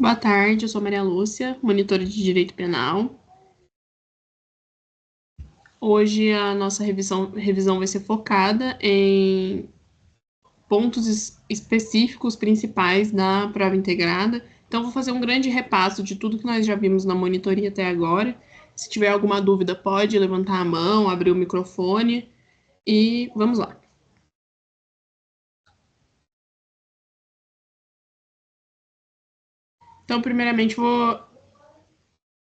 Boa tarde, eu sou Maria Lúcia, monitora de Direito Penal. Hoje a nossa revisão vai ser focada em pontos específicos principais da prova integrada. Então, vou fazer um grande repasso de tudo que nós já vimos na monitoria até agora. Se tiver alguma dúvida, pode levantar a mão, abrir o microfone e vamos lá. Então, primeiramente, vou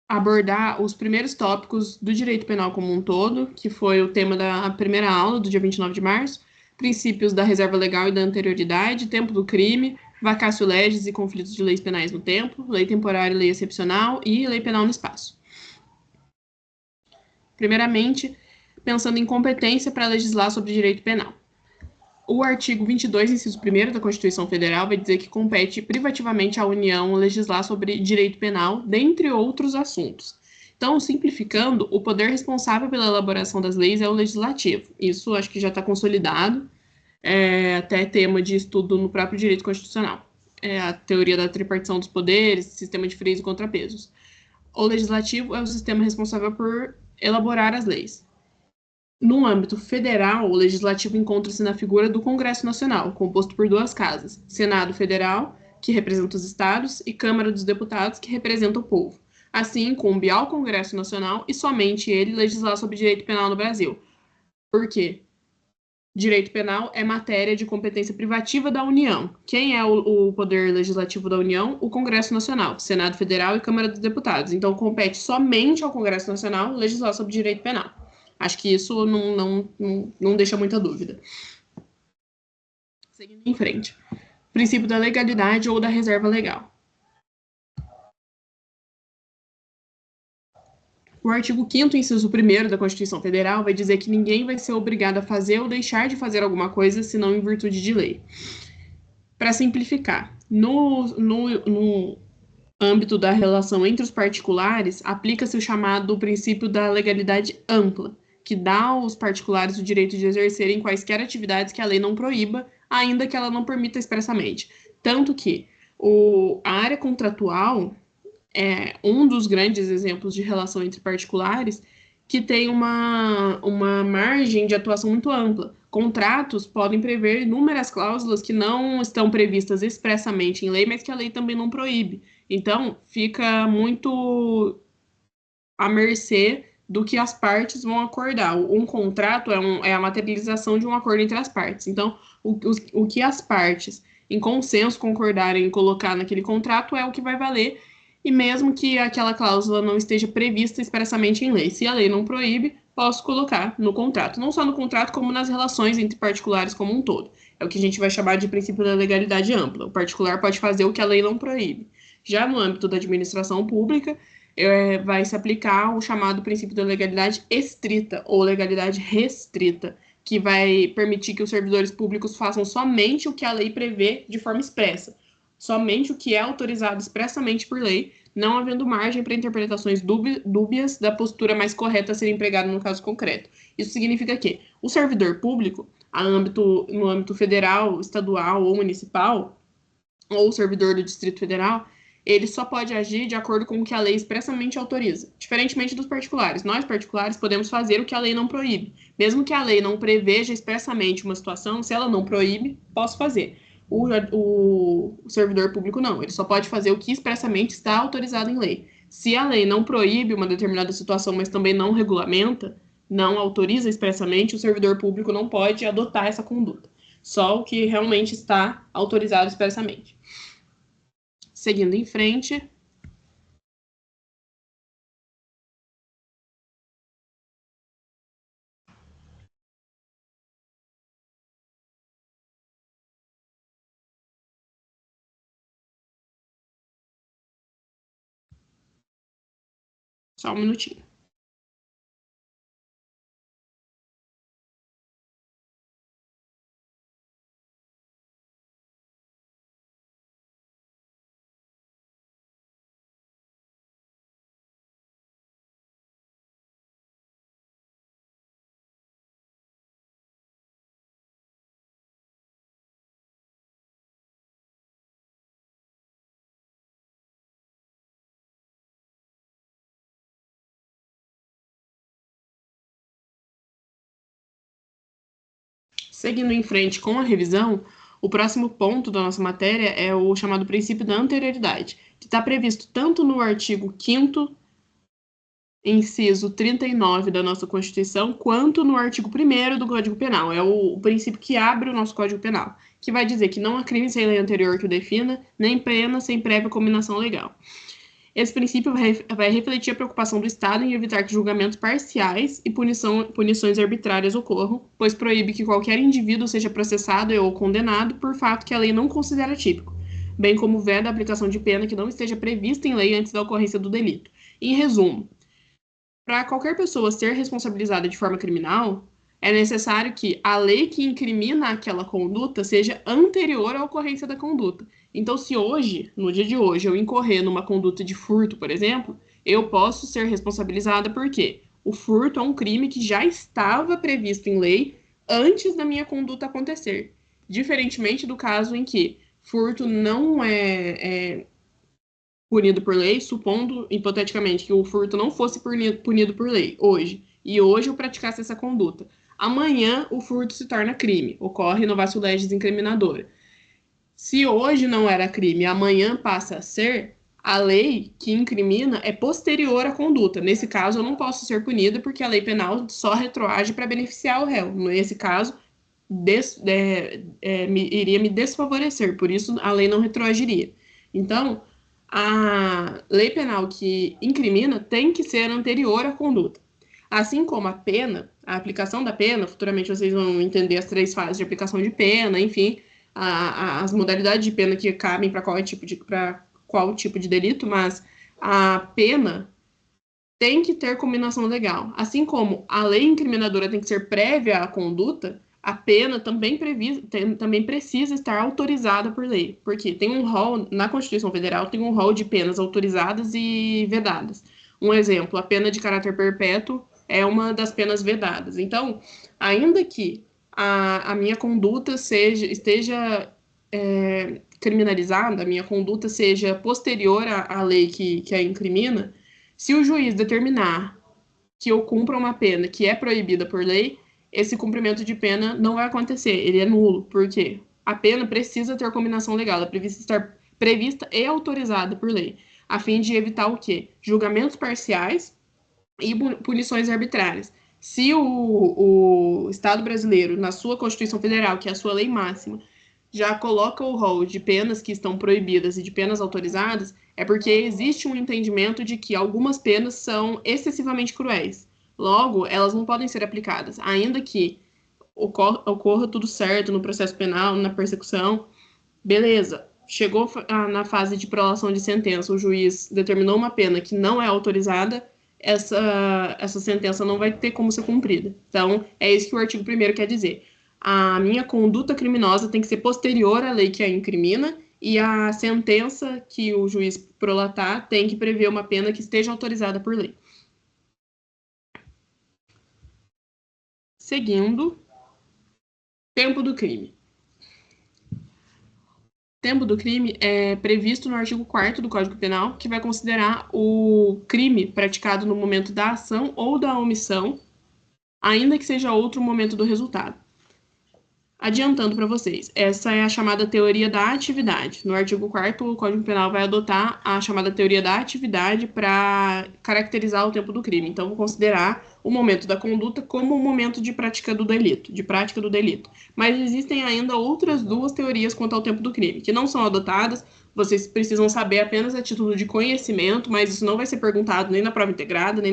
abordar os primeiros tópicos do direito penal como um todo, que foi o tema da primeira aula, do dia 29 de março, princípios da reserva legal e da anterioridade, tempo do crime, vacatio legis e conflitos de leis penais no tempo, lei temporária e lei excepcional e lei penal no espaço. Primeiramente, pensando em competência para legislar sobre direito penal. O artigo 22, inciso 1º da Constituição Federal vai dizer que compete privativamente à União legislar sobre direito penal, dentre outros assuntos. Então, simplificando, o poder responsável pela elaboração das leis é o legislativo. Isso acho que já está consolidado, até tema de estudo no próprio direito constitucional. É a teoria da tripartição dos poderes, sistema de freios e contrapesos. O legislativo é o sistema responsável por elaborar as leis. No âmbito federal, o legislativo encontra-se na figura do Congresso Nacional, composto por duas casas: Senado Federal, que representa os estados, e Câmara dos Deputados, que representa o povo. Assim, incumbe ao Congresso Nacional e somente ele legislar sobre direito penal no Brasil. Por quê? Direito penal é matéria de competência privativa da União. Quem é o poder legislativo da União? O Congresso Nacional, Senado Federal e Câmara dos Deputados. Então, compete somente ao Congresso Nacional legislar sobre direito penal. Acho que isso não deixa muita dúvida. Seguindo em frente. Princípio da legalidade ou da reserva legal. O artigo 5º, inciso 1º da Constituição Federal vai dizer que ninguém vai ser obrigado a fazer ou deixar de fazer alguma coisa, senão em virtude de lei. Para simplificar, no âmbito da relação entre os particulares, aplica-se o chamado princípio da legalidade ampla, que dá aos particulares o direito de exercerem quaisquer atividades que a lei não proíba, ainda que ela não permita expressamente. Tanto que a área contratual é um dos grandes exemplos de relação entre particulares que tem uma margem de atuação muito ampla. Contratos podem prever inúmeras cláusulas que não estão previstas expressamente em lei, mas que a lei também não proíbe. Então, fica muito à mercê do que as partes vão acordar. Um contrato é a materialização de um acordo entre as partes. Então, o que as partes, em consenso, concordarem em colocar naquele contrato é o que vai valer, e mesmo que aquela cláusula não esteja prevista expressamente em lei. Se a lei não proíbe, posso colocar no contrato. Não só no contrato, como nas relações entre particulares como um todo. É o que a gente vai chamar de princípio da legalidade ampla. O particular pode fazer o que a lei não proíbe. Já no âmbito da administração pública, vai se aplicar o chamado princípio da legalidade estrita ou legalidade restrita, que vai permitir que os servidores públicos façam somente o que a lei prevê de forma expressa, somente o que é autorizado expressamente por lei, não havendo margem para interpretações dúbias da postura mais correta a ser empregada no caso concreto. Isso significa que o servidor público, no âmbito federal, estadual ou municipal, ou servidor do Distrito Federal, ele só pode agir de acordo com o que a lei expressamente autoriza, diferentemente dos particulares. Nós, particulares, podemos fazer o que a lei não proíbe. Mesmo que a lei não preveja expressamente uma situação, se ela não proíbe, posso fazer. O servidor público não, ele só pode fazer o que expressamente está autorizado em lei. Se a lei não proíbe uma determinada situação, mas também não regulamenta, não autoriza expressamente, o servidor público não pode adotar essa conduta. Só o que realmente está autorizado expressamente. Seguindo em frente. Só um minutinho. Seguindo em frente com a revisão, o próximo ponto da nossa matéria é o chamado princípio da anterioridade, que está previsto tanto no artigo 5º, inciso 39 da nossa Constituição, quanto no artigo 1º do Código Penal. É o princípio que abre o nosso Código Penal, que vai dizer que não há crime sem lei anterior que o defina, nem pena sem prévia cominação legal. Esse princípio vai refletir a preocupação do Estado em evitar que julgamentos parciais e punições arbitrárias ocorram, pois proíbe que qualquer indivíduo seja processado ou condenado por fato que a lei não considera típico, bem como veda a aplicação de pena que não esteja prevista em lei antes da ocorrência do delito. Em resumo, para qualquer pessoa ser responsabilizada de forma criminal, é necessário que a lei que incrimina aquela conduta seja anterior à ocorrência da conduta. Então, se hoje, no dia de hoje, eu incorrer numa conduta de furto, por exemplo, eu posso ser responsabilizada porque o furto é um crime que já estava previsto em lei antes da minha conduta acontecer. Diferentemente do caso em que furto não é punido por lei, supondo, hipoteticamente, que o furto não fosse punido por lei hoje, e hoje eu praticasse essa conduta. Amanhã o furto se torna crime, ocorre novatio legis incriminadora. Se hoje não era crime, amanhã passa a ser, a lei que incrimina é posterior à conduta. Nesse caso, eu não posso ser punida porque a lei penal só retroage para beneficiar o réu. Nesse caso, iria me desfavorecer, por isso a lei não retroagiria. Então, a lei penal que incrimina tem que ser anterior à conduta. Assim como a pena, a aplicação da pena, futuramente vocês vão entender as 3 fases de aplicação de pena, enfim, as modalidades de pena que cabem para qual tipo de delito, mas a pena tem que ter combinação legal. Assim como a lei incriminadora tem que ser prévia à conduta, a pena também precisa estar autorizada por lei, porque tem um rol, na Constituição Federal, tem um rol de penas autorizadas e vedadas. Um exemplo, a pena de caráter perpétuo é uma das penas vedadas. Então, ainda que a minha conduta esteja criminalizada, a minha conduta seja posterior à lei que a incrimina, se o juiz determinar que eu cumpra uma pena que é proibida por lei, esse cumprimento de pena não vai acontecer, ele é nulo. Por quê? A pena precisa ter combinação legal, ela precisa estar prevista e autorizada por lei, a fim de evitar o quê? Julgamentos parciais e punições arbitrárias. Se o Estado brasileiro, na sua Constituição Federal, que é a sua lei máxima, já coloca o rol de penas que estão proibidas e de penas autorizadas, é porque existe um entendimento de que algumas penas são excessivamente cruéis. Logo, elas não podem ser aplicadas, ainda que ocorra tudo certo no processo penal, na persecução. Beleza, chegou na fase de prolação de sentença, o juiz determinou uma pena que não é autorizada, essa sentença não vai ter como ser cumprida. Então, é isso que o artigo 1º quer dizer. A minha conduta criminosa tem que ser posterior à lei que a incrimina e a sentença que o juiz prolatar tem que prever uma pena que esteja autorizada por lei. Seguindo, tempo do crime. Tempo do crime é previsto no artigo 4º do Código Penal, que vai considerar o crime praticado no momento da ação ou da omissão, ainda que seja outro momento do resultado. Adiantando para vocês, essa é a chamada teoria da atividade. No artigo 4º, o Código Penal vai adotar a chamada teoria da atividade para caracterizar o tempo do crime. Então, vou considerar o momento da conduta como o momento de prática do delito. Mas existem ainda outras 2 teorias quanto ao tempo do crime, que não são adotadas, vocês precisam saber apenas a título de conhecimento, mas isso não vai ser perguntado nem na prova integrada, nem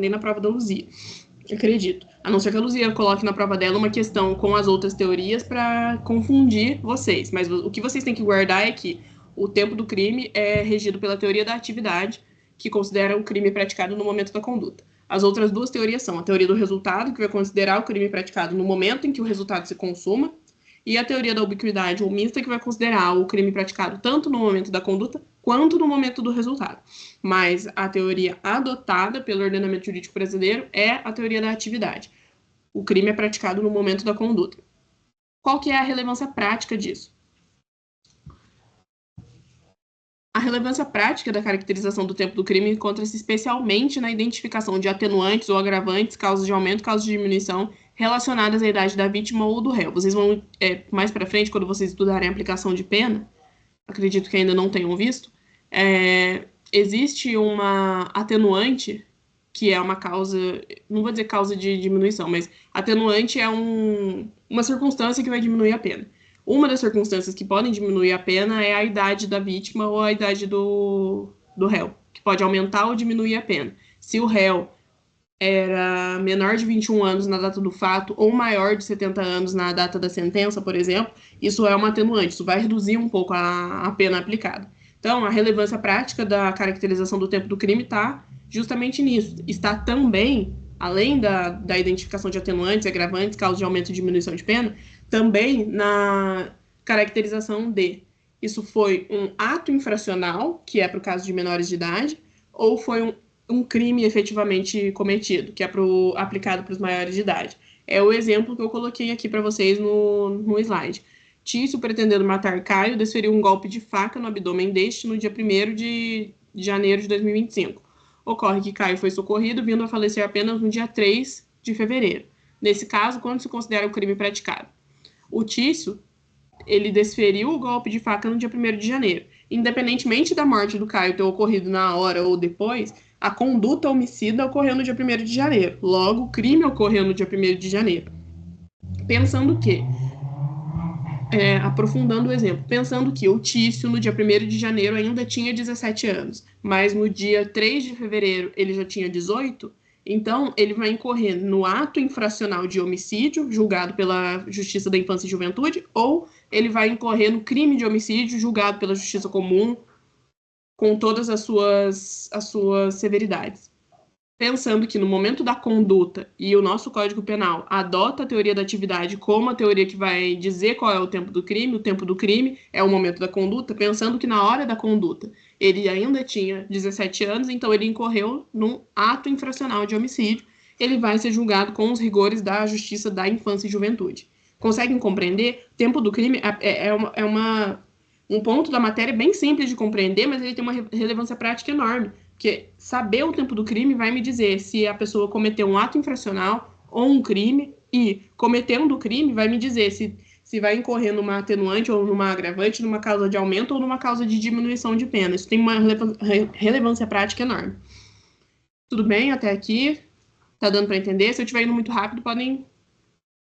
na prova da Luzia. Acredito. A não ser que a Luzia coloque na prova dela uma questão com as outras teorias para confundir vocês. Mas o que vocês têm que guardar é que o tempo do crime é regido pela teoria da atividade, que considera o crime praticado no momento da conduta. As outras 2 teorias são a teoria do resultado, que vai considerar o crime praticado no momento em que o resultado se consuma, e a teoria da ubiquidade ou mista, que vai considerar o crime praticado tanto no momento da conduta quanto no momento do resultado. Mas a teoria adotada pelo ordenamento jurídico brasileiro é a teoria da atividade. O crime é praticado no momento da conduta. Qual que é a relevância prática disso? A relevância prática da caracterização do tempo do crime encontra-se especialmente na identificação de atenuantes ou agravantes, causas de aumento, causas de diminuição relacionadas à idade da vítima ou do réu. Vocês vão, mais para frente, quando vocês estudarem a aplicação de pena, acredito que ainda não tenham visto, existe uma atenuante, que é uma causa, não vou dizer causa de diminuição, mas atenuante é uma circunstância que vai diminuir a pena. Uma das circunstâncias que podem diminuir a pena é a idade da vítima ou a idade do réu, que pode aumentar ou diminuir a pena. Se o réu era menor de 21 anos na data do fato ou maior de 70 anos na data da sentença, por exemplo, isso é uma atenuante, isso vai reduzir um pouco a pena aplicada. Então, a relevância prática da caracterização do tempo do crime está justamente nisso. Está também, além da identificação de atenuantes, agravantes, causas de aumento e diminuição de pena, também na caracterização de isso foi um ato infracional, que é para o caso de menores de idade, ou foi um crime efetivamente cometido, que é aplicado para os maiores de idade. É o exemplo que eu coloquei aqui para vocês no slide. Tício, pretendendo matar Caio, desferiu um golpe de faca no abdômen deste no dia 1º de janeiro de 2025. Ocorre que Caio foi socorrido, vindo a falecer apenas no dia 3 de fevereiro. Nesse caso, quando se considera o crime praticado? O Tício, ele desferiu o golpe de faca no dia 1º de janeiro. Independentemente da morte do Caio ter ocorrido na hora ou depois, a conduta homicida ocorreu no dia 1º de janeiro. Logo, o crime ocorreu no dia 1º de janeiro. Pensando que, aprofundando o exemplo, pensando que o Tício, no dia 1º de janeiro, ainda tinha 17 anos, mas no dia 3 de fevereiro ele já tinha 18, então ele vai incorrer no ato infracional de homicídio, julgado pela Justiça da Infância e Juventude, ou ele vai incorrer no crime de homicídio, julgado pela Justiça Comum, com todas as suas severidades. Pensando que no momento da conduta, e o nosso Código Penal adota a teoria da atividade como a teoria que vai dizer qual é o tempo do crime é o momento da conduta, pensando que na hora da conduta ele ainda tinha 17 anos, então ele incorreu num ato infracional de homicídio, ele vai ser julgado com os rigores da Justiça da Infância e Juventude. Conseguem compreender? O tempo do crime um ponto da matéria bem simples de compreender, mas ele tem uma relevância prática enorme. Porque saber o tempo do crime vai me dizer se a pessoa cometeu um ato infracional ou um crime, e cometendo o crime vai me dizer se vai incorrer numa atenuante ou numa agravante, numa causa de aumento ou numa causa de diminuição de pena. Isso tem uma relevância prática enorme. Tudo bem até aqui? Tá dando para entender? Se eu estiver indo muito rápido, podem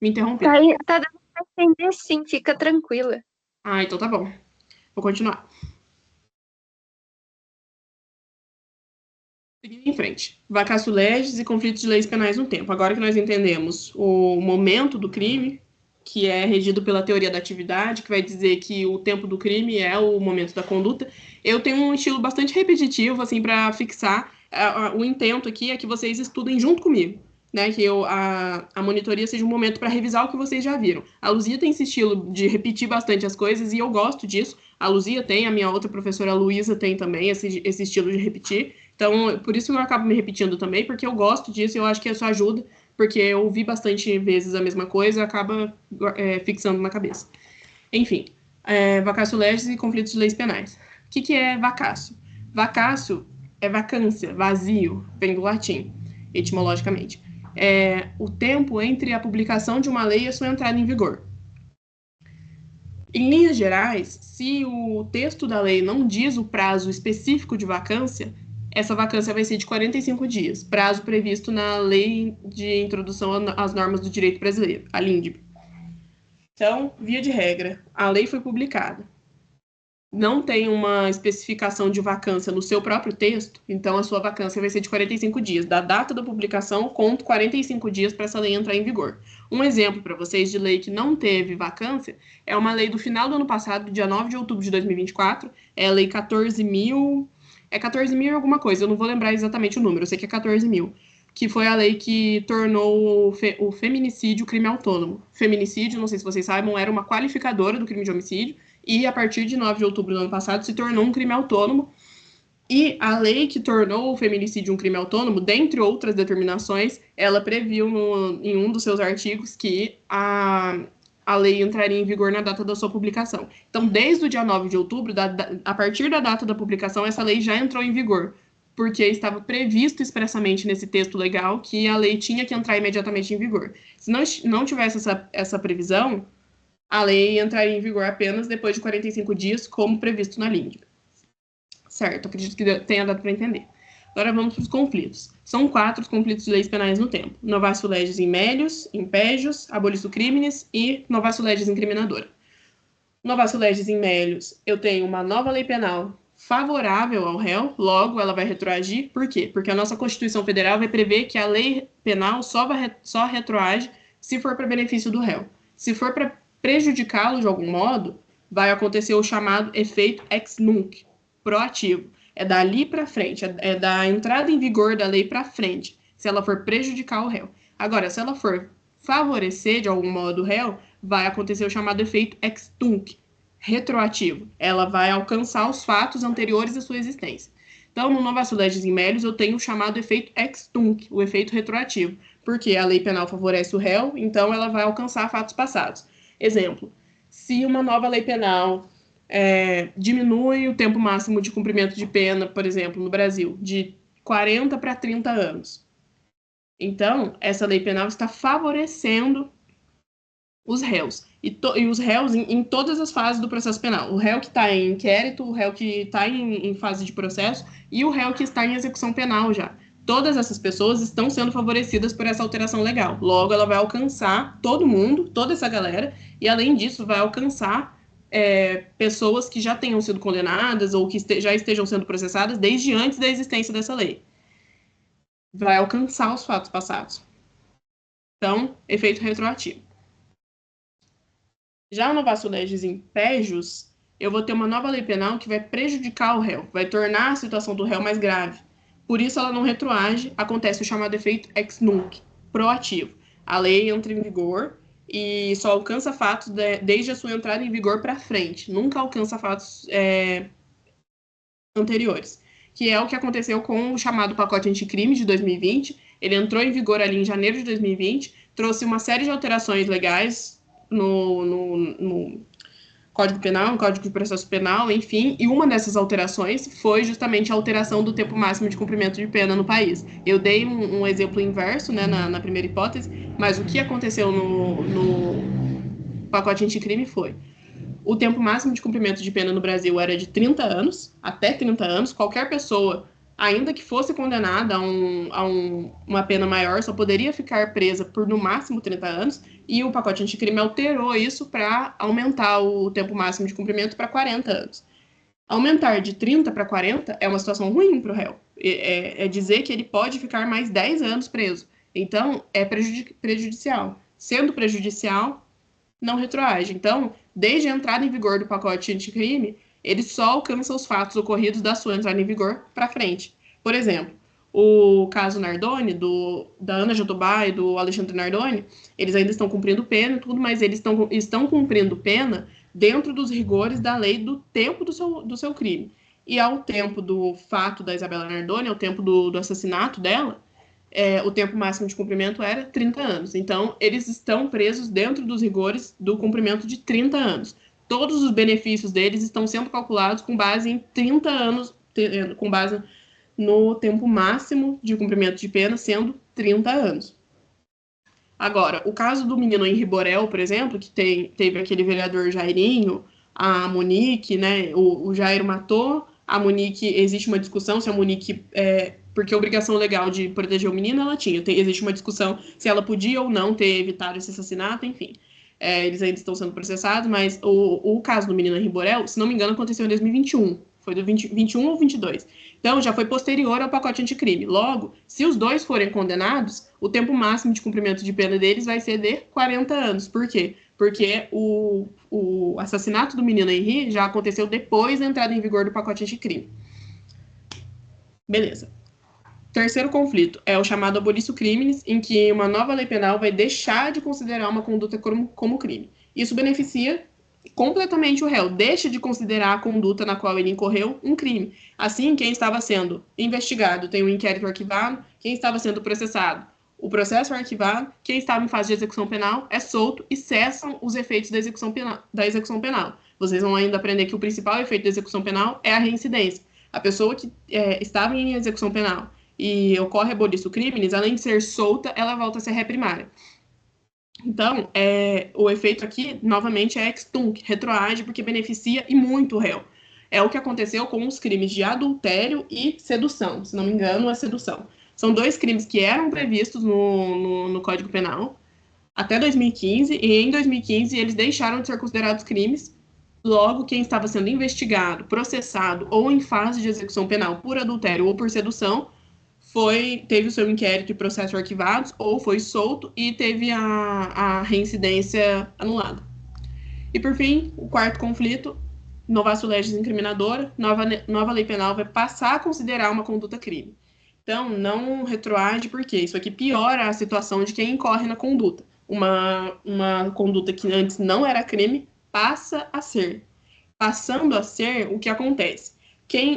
me interromper. Tá dando para entender sim, fica tranquila. Ah, então tá bom. Vou continuar. Seguindo em frente. Vacatio legis e conflitos de leis penais no tempo. Agora que nós entendemos o momento do crime, que é regido pela teoria da atividade, que vai dizer que o tempo do crime é o momento da conduta, eu tenho um estilo bastante repetitivo, assim, para fixar. O intento aqui é que vocês estudem junto comigo, né? Que a monitoria seja um momento para revisar o que vocês já viram. A Luzia tem esse estilo de repetir bastante as coisas e eu gosto disso. A Luzia tem, a minha outra professora, a Luísa, tem também esse estilo de repetir. Então, por isso eu acabo me repetindo também, porque eu gosto disso e eu acho que isso ajuda, porque eu ouvi bastante vezes a mesma coisa, acaba fixando na cabeça. Enfim, vacatio legis e conflitos de leis penais. O que é vacatio? Vacatio é vacância, vazio, vem do latim, etimologicamente. É o tempo entre a publicação de uma lei e a sua entrada em vigor. Em linhas gerais, se o texto da lei não diz o prazo específico de vacância, essa vacância vai ser de 45 dias, prazo previsto na Lei de Introdução às Normas do Direito Brasileiro, a LINDB. Então, via de regra, a lei foi publicada. Não tem uma especificação de vacância no seu próprio texto, então a sua vacância vai ser de 45 dias. Da data da publicação, conto 45 dias para essa lei entrar em vigor. Um exemplo para vocês de lei que não teve vacância é uma lei do final do ano passado, dia 9 de outubro de 2024, é a Lei 14.000... É 14.000 alguma coisa, eu não vou lembrar exatamente o número, eu sei que é 14.000, que foi a lei que tornou o feminicídio crime autônomo. Feminicídio, não sei se vocês saibam, era uma qualificadora do crime de homicídio, e a partir de 9 de outubro do ano passado se tornou um crime autônomo. E a lei que tornou o feminicídio um crime autônomo, dentre outras determinações, ela previu em um dos seus artigos que a lei entraria em vigor na data da sua publicação. Então, desde o dia 9 de outubro, a partir da data da publicação, essa lei já entrou em vigor, porque estava previsto expressamente nesse texto legal que a lei tinha que entrar imediatamente em vigor. Se não tivesse essa previsão, a lei entraria em vigor apenas depois de 45 dias, como previsto na LINDB. Certo, acredito que tenha dado para entender. Agora vamos para os conflitos. São 4 os conflitos de leis penais no tempo. Novatio legis in melius, impégios, abolicio criminis e novatio legis incriminadora. Novatio legis in melius, eu tenho uma nova lei penal favorável ao réu, logo ela vai retroagir. Por quê? Porque a nossa Constituição Federal vai prever que a lei penal só retroage se for para benefício do réu. Se for para prejudicá-lo de algum modo, vai acontecer o chamado efeito ex nunc, proativo. É dali para frente, é da entrada em vigor da lei para frente, se ela for prejudicar o réu. Agora, se ela for favorecer de algum modo o réu, vai acontecer o chamado efeito ex tunc, retroativo. Ela vai alcançar os fatos anteriores à sua existência. Então, no Novatio legis in melius, eu tenho o chamado efeito ex tunc, o efeito retroativo, porque a lei penal favorece o réu, então ela vai alcançar fatos passados. Exemplo, se uma nova lei penal diminui o tempo máximo de cumprimento de pena, por exemplo, no Brasil, de 40 para 30 anos. Então, essa lei penal está favorecendo os réus. E os réus em todas as fases do processo penal. O réu que está em inquérito, o réu que está em fase de processo e o réu que está em execução penal já. Todas essas pessoas estão sendo favorecidas por essa alteração legal. Logo, ela vai alcançar todo mundo, toda essa galera, e além disso, vai alcançar pessoas que já tenham sido condenadas ou que já estejam sendo processadas desde antes da existência dessa lei. Vai alcançar os fatos passados. Então, efeito retroativo. Já no Novatio legis in pejus, eu vou ter uma nova lei penal que vai prejudicar o réu, vai tornar a situação do réu mais grave. Por isso, ela não retroage, acontece o chamado efeito ex nunc, proativo. A lei entra em vigor e só alcança fatos desde a sua entrada em vigor para frente, nunca alcança fatos anteriores, que é o que aconteceu com o chamado pacote anticrime de 2020. Ele entrou em vigor ali em janeiro de 2020, trouxe uma série de alterações legais no Código Penal, no Código de Processo Penal, enfim, e uma dessas alterações foi justamente a alteração do tempo máximo de cumprimento de pena no país. Eu dei um exemplo inverso, né, na primeira hipótese, mas o que aconteceu no pacote anticrime foi: o tempo máximo de cumprimento de pena no Brasil era de 30 anos, até 30 anos, qualquer pessoa, ainda que fosse condenada a uma pena maior, só poderia ficar presa por no máximo 30 anos, e o pacote anticrime alterou isso para aumentar o tempo máximo de cumprimento para 40 anos. Aumentar de 30 para 40 é uma situação ruim para o réu. É dizer que ele pode ficar mais 10 anos preso. Então, é prejudicial. Sendo prejudicial, não retroage. Então, desde a entrada em vigor do pacote anticrime, ele só alcança os fatos ocorridos da sua entrada em vigor para frente. Por exemplo, o caso Nardoni, da Ana Jatobá e do Alexandre Nardoni, eles ainda estão cumprindo pena e tudo, mas eles estão cumprindo pena dentro dos rigores da lei do tempo do seu crime. E ao tempo do fato da Isabela Nardoni, ao tempo do assassinato dela, o tempo máximo de cumprimento era 30 anos. Então, eles estão presos dentro dos rigores do cumprimento de 30 anos. Todos os benefícios deles estão sendo calculados com base em 30 anos, com base no tempo máximo de cumprimento de pena, sendo 30 anos. Agora, o caso do menino Henri Borel, por exemplo, que teve aquele vereador Jairinho, a Monique, né? O Jair matou, a Monique, existe uma discussão se a Monique, porque a obrigação legal de proteger o menino ela tinha, existe uma discussão se ela podia ou não ter evitado esse assassinato, enfim. Eles ainda estão sendo processados, mas o caso do menino Henri Borel, se não me engano, aconteceu em 2021. Foi do 21 ou 22. Então, já foi posterior ao pacote anticrime. Logo, se os dois forem condenados, o tempo máximo de cumprimento de pena deles vai ser de 40 anos. Por quê? Porque o assassinato do menino Henri já aconteceu depois da entrada em vigor do pacote anticrime. Beleza. Terceiro conflito é o chamado abolicio criminis, em que uma nova lei penal vai deixar de considerar uma conduta como crime. Isso beneficia completamente o réu, deixa de considerar a conduta na qual ele incorreu um crime. Assim, quem estava sendo investigado tem um inquérito arquivado, quem estava sendo processado, o processo é arquivado, quem estava em fase de execução penal é solto e cessam os efeitos da execução penal. Vocês vão ainda aprender que o principal efeito da execução penal é a reincidência. A pessoa que estava em execução penal e ocorre aboliço crimes, além de ser solta, ela volta a ser ré primária. Então, o efeito aqui, novamente, é ex tunc, retroage, porque beneficia e muito o réu. É o que aconteceu com os crimes de adultério e sedução. Se não me engano, é sedução. São 2 crimes que eram previstos no Código Penal até 2015, e em 2015 eles deixaram de ser considerados crimes. Logo, quem estava sendo investigado, processado ou em fase de execução penal por adultério ou por sedução teve o seu inquérito e processo arquivados, ou foi solto e teve a reincidência anulada. E, por fim, o quarto conflito, novatio legis incriminadora, nova lei penal vai passar a considerar uma conduta crime. Então, não retroage, porque isso aqui piora a situação de quem incorre na conduta. Uma conduta que antes não era crime, passa a ser. Passando a ser, o que acontece?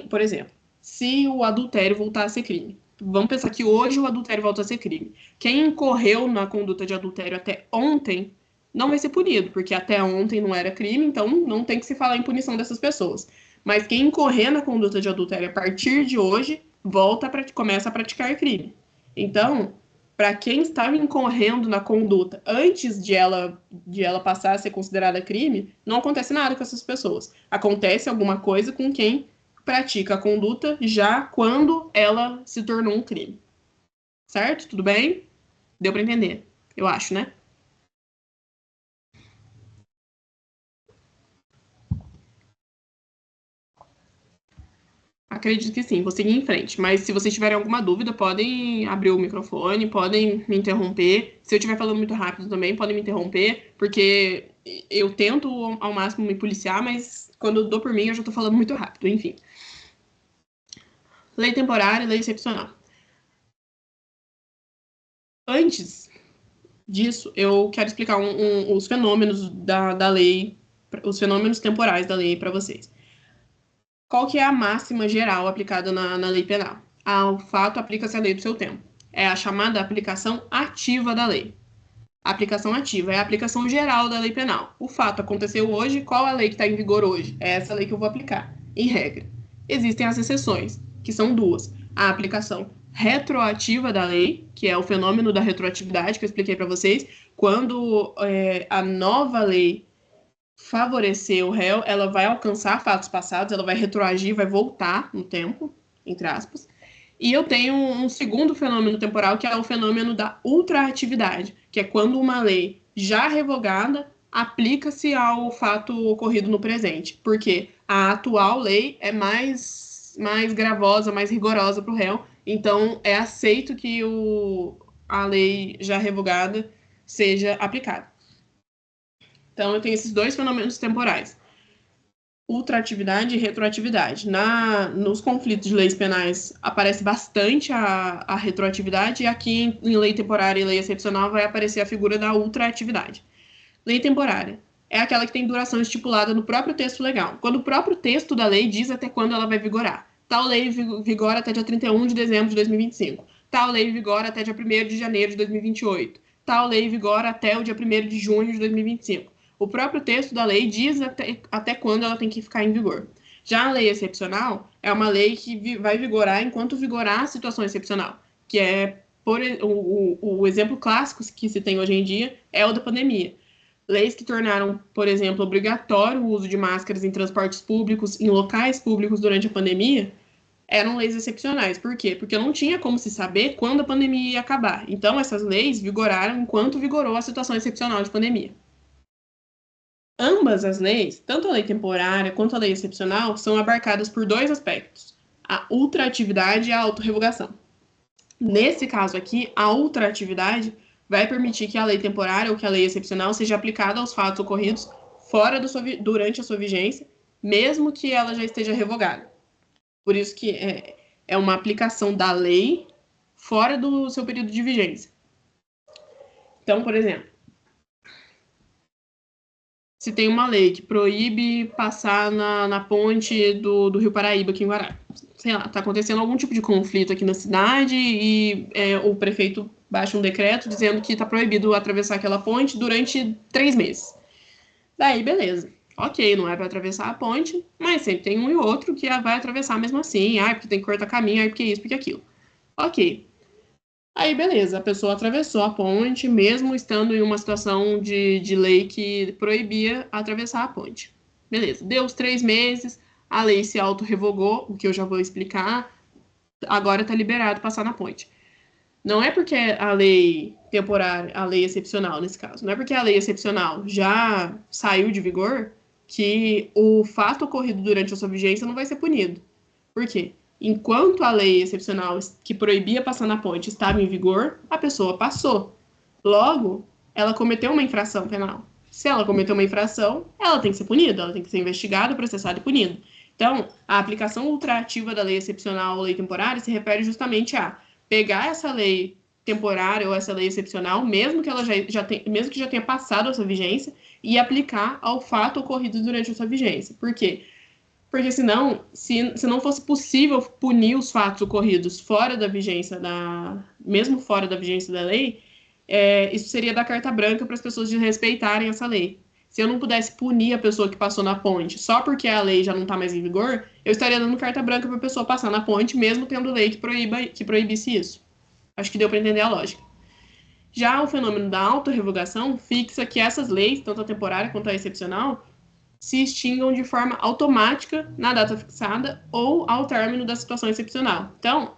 Por exemplo, se o adultério voltar a ser crime, vamos pensar que hoje o adultério volta a ser crime. Quem incorreu na conduta de adultério até ontem não vai ser punido, porque até ontem não era crime, então não tem que se falar em punição dessas pessoas. Mas quem incorrer na conduta de adultério a partir de hoje, começa a praticar crime. Então, para quem estava incorrendo na conduta antes de ela passar a ser considerada crime, não acontece nada com essas pessoas. Acontece alguma coisa com quem pratica a conduta já quando ela se tornou um crime. Certo? Tudo bem? Deu para entender, eu acho, né? Acredito que sim, vou seguir em frente. Mas se vocês tiverem alguma dúvida, podem abrir o microfone, podem me interromper. Se eu estiver falando muito rápido também, podem me interromper, porque eu tento ao máximo me policiar, mas quando eu dou por mim, eu já estou falando muito rápido, enfim. Lei temporária e lei excepcional. Antes disso, eu quero explicar os fenômenos da lei, os fenômenos temporais da lei para vocês. Qual que é a máxima geral aplicada na lei penal? Ao fato, aplica-se a lei do seu tempo. É a chamada aplicação ativa da lei. A aplicação ativa é a aplicação geral da lei penal. O fato aconteceu hoje, qual a lei que está em vigor hoje? É essa lei que eu vou aplicar, em regra. Existem as exceções, que são 2. A aplicação retroativa da lei, que é o fenômeno da retroatividade que eu expliquei para vocês, quando a nova lei favorecer o réu, ela vai alcançar fatos passados, ela vai retroagir, vai voltar no tempo, entre aspas. E eu tenho um segundo fenômeno temporal, que é o fenômeno da ultraatividade, que é quando uma lei já revogada aplica-se ao fato ocorrido no presente, porque a atual lei é mais gravosa, mais rigorosa para o réu, então é aceito que a lei já revogada seja aplicada. Então, eu tenho esses 2 fenômenos temporais, ultraatividade e retroatividade. Nos conflitos de leis penais aparece bastante a retroatividade, e aqui em lei temporária e lei excepcional vai aparecer a figura da ultraatividade. Lei temporária é aquela que tem duração estipulada no próprio texto legal, quando o próprio texto da lei diz até quando ela vai vigorar. Tal lei vigora até dia 31 de dezembro de 2025. Tal lei vigora até dia 1º de janeiro de 2028. Tal lei vigora até o dia 1º de junho de 2025. O próprio texto da lei diz até quando ela tem que ficar em vigor. Já a lei excepcional é uma lei que vai vigorar enquanto vigorar a situação excepcional, que é o exemplo clássico que se tem hoje em dia é o da pandemia. Leis que tornaram, por exemplo, obrigatório o uso de máscaras em transportes públicos, em locais públicos durante a pandemia, eram leis excepcionais. Por quê? Porque não tinha como se saber quando a pandemia ia acabar. Então, essas leis vigoraram enquanto vigorou a situação excepcional de pandemia. Ambas as leis, tanto a lei temporária quanto a lei excepcional, são abarcadas por 2 aspectos, a ultraatividade e a autorrevogação. Nesse caso aqui, a ultraatividade vai permitir que a lei temporária ou que a lei excepcional seja aplicada aos fatos ocorridos durante a sua vigência, mesmo que ela já esteja revogada. Por isso que é uma aplicação da lei fora do seu período de vigência. Então, por exemplo, se tem uma lei que proíbe passar na ponte do Rio Paraíba, aqui em Guará. Sei lá, tá acontecendo algum tipo de conflito aqui na cidade e o prefeito baixa um decreto dizendo que tá proibido atravessar aquela ponte durante 3 meses. Daí, beleza. Ok, não é para atravessar a ponte, mas sempre tem um e outro que vai atravessar mesmo assim. Ah, porque tem que cortar caminho, ah, porque isso, porque aquilo. Ok. Aí, beleza, a pessoa atravessou a ponte, mesmo estando em uma situação de lei que proibia atravessar a ponte. Beleza, deu os 3 meses, a lei se auto-revogou, o que eu já vou explicar, agora está liberado passar na ponte. Não é porque a lei temporária, a lei excepcional nesse caso, não é porque a lei excepcional já saiu de vigor que o fato ocorrido durante a sua vigência não vai ser punido. Por quê? Enquanto a lei excepcional que proibia passar na ponte estava em vigor, a pessoa passou. Logo, ela cometeu uma infração penal. Se ela cometeu uma infração, ela tem que ser punida, ela tem que ser investigada, processada e punida. Então, a aplicação ultraativa da lei excepcional ou lei temporária se refere justamente a pegar essa lei temporária ou essa lei excepcional, mesmo que ela mesmo que já tenha passado a sua vigência, e aplicar ao fato ocorrido durante a sua vigência. Por quê? Porque senão, se não fosse possível punir os fatos ocorridos fora da vigência mesmo fora da vigência da lei, isso seria dar carta branca para as pessoas desrespeitarem essa lei. Se eu não pudesse punir a pessoa que passou na ponte só porque a lei já não está mais em vigor, eu estaria dando carta branca para a pessoa passar na ponte, mesmo tendo lei que proibisse isso. Acho que deu para entender a lógica. Já o fenômeno da autorrevogação fixa que essas leis, tanto a temporária quanto a excepcional, se extingam de forma automática na data fixada ou ao término da situação excepcional. Então,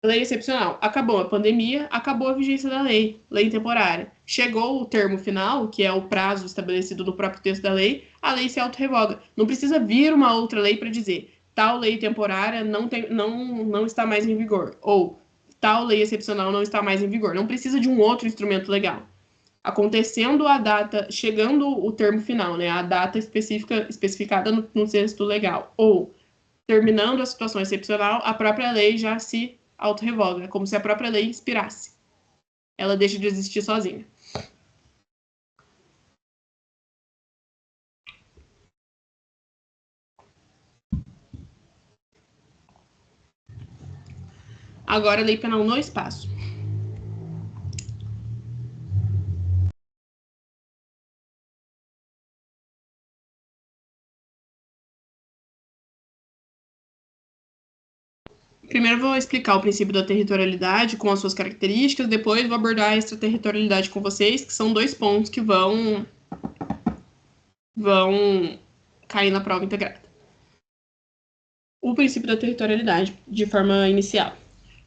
lei excepcional, acabou a pandemia, acabou a vigência da lei, lei temporária. Chegou o termo final, que é o prazo estabelecido no próprio texto da lei, a lei se autorrevoga. Não precisa vir uma outra lei para dizer tal lei temporária não está mais em vigor, ou tal lei excepcional não está mais em vigor. Não precisa de um outro instrumento legal. Acontecendo a data, chegando o termo final, né, a data especificada no texto legal, ou terminando a situação excepcional, a própria lei já se autorrevoga. É como se a própria lei expirasse. Ela deixa de existir sozinha. Agora, a lei penal no espaço. Primeiro vou explicar o princípio da territorialidade com as suas características, depois vou abordar a extraterritorialidade com vocês, que são 2 pontos que vão cair na prova integrada. O princípio da territorialidade, de forma inicial.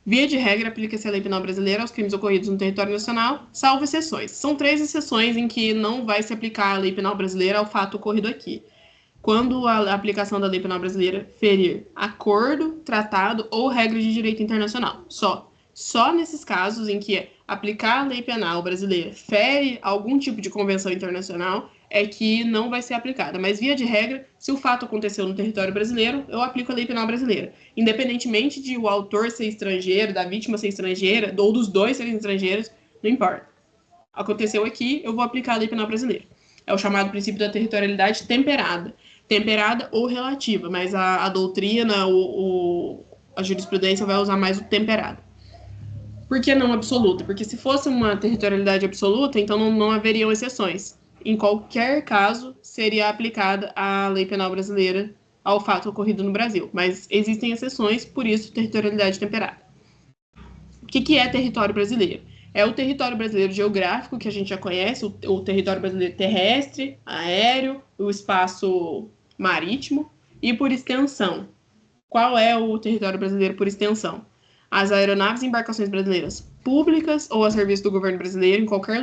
Via de regra, aplica-se a lei penal brasileira aos crimes ocorridos no território nacional, salvo exceções. São 3 exceções em que não vai se aplicar a lei penal brasileira ao fato ocorrido aqui. Quando a aplicação da lei penal brasileira ferir acordo, tratado ou regra de direito internacional. Só nesses casos em que aplicar a lei penal brasileira fere algum tipo de convenção internacional é que não vai ser aplicada. Mas, via de regra, se o fato aconteceu no território brasileiro, eu aplico a lei penal brasileira. Independentemente de o autor ser estrangeiro, da vítima ser estrangeira, ou dos dois serem estrangeiros, não importa. Aconteceu aqui, eu vou aplicar a lei penal brasileira. É o chamado princípio da territorialidade temperada. Temperada ou relativa, mas a doutrina, a jurisprudência vai usar mais o temperado. Por que não absoluta? Porque se fosse uma territorialidade absoluta, então não haveriam exceções. Em qualquer caso, seria aplicada a lei penal brasileira ao fato ocorrido no Brasil. Mas existem exceções, por isso, territorialidade temperada. O que é território brasileiro? É o território brasileiro geográfico, que a gente já conhece, o território brasileiro terrestre, aéreo, o espaço marítimo, e por extensão. Qual é o território brasileiro por extensão? As aeronaves e embarcações brasileiras públicas ou a serviço do governo brasileiro em qualquer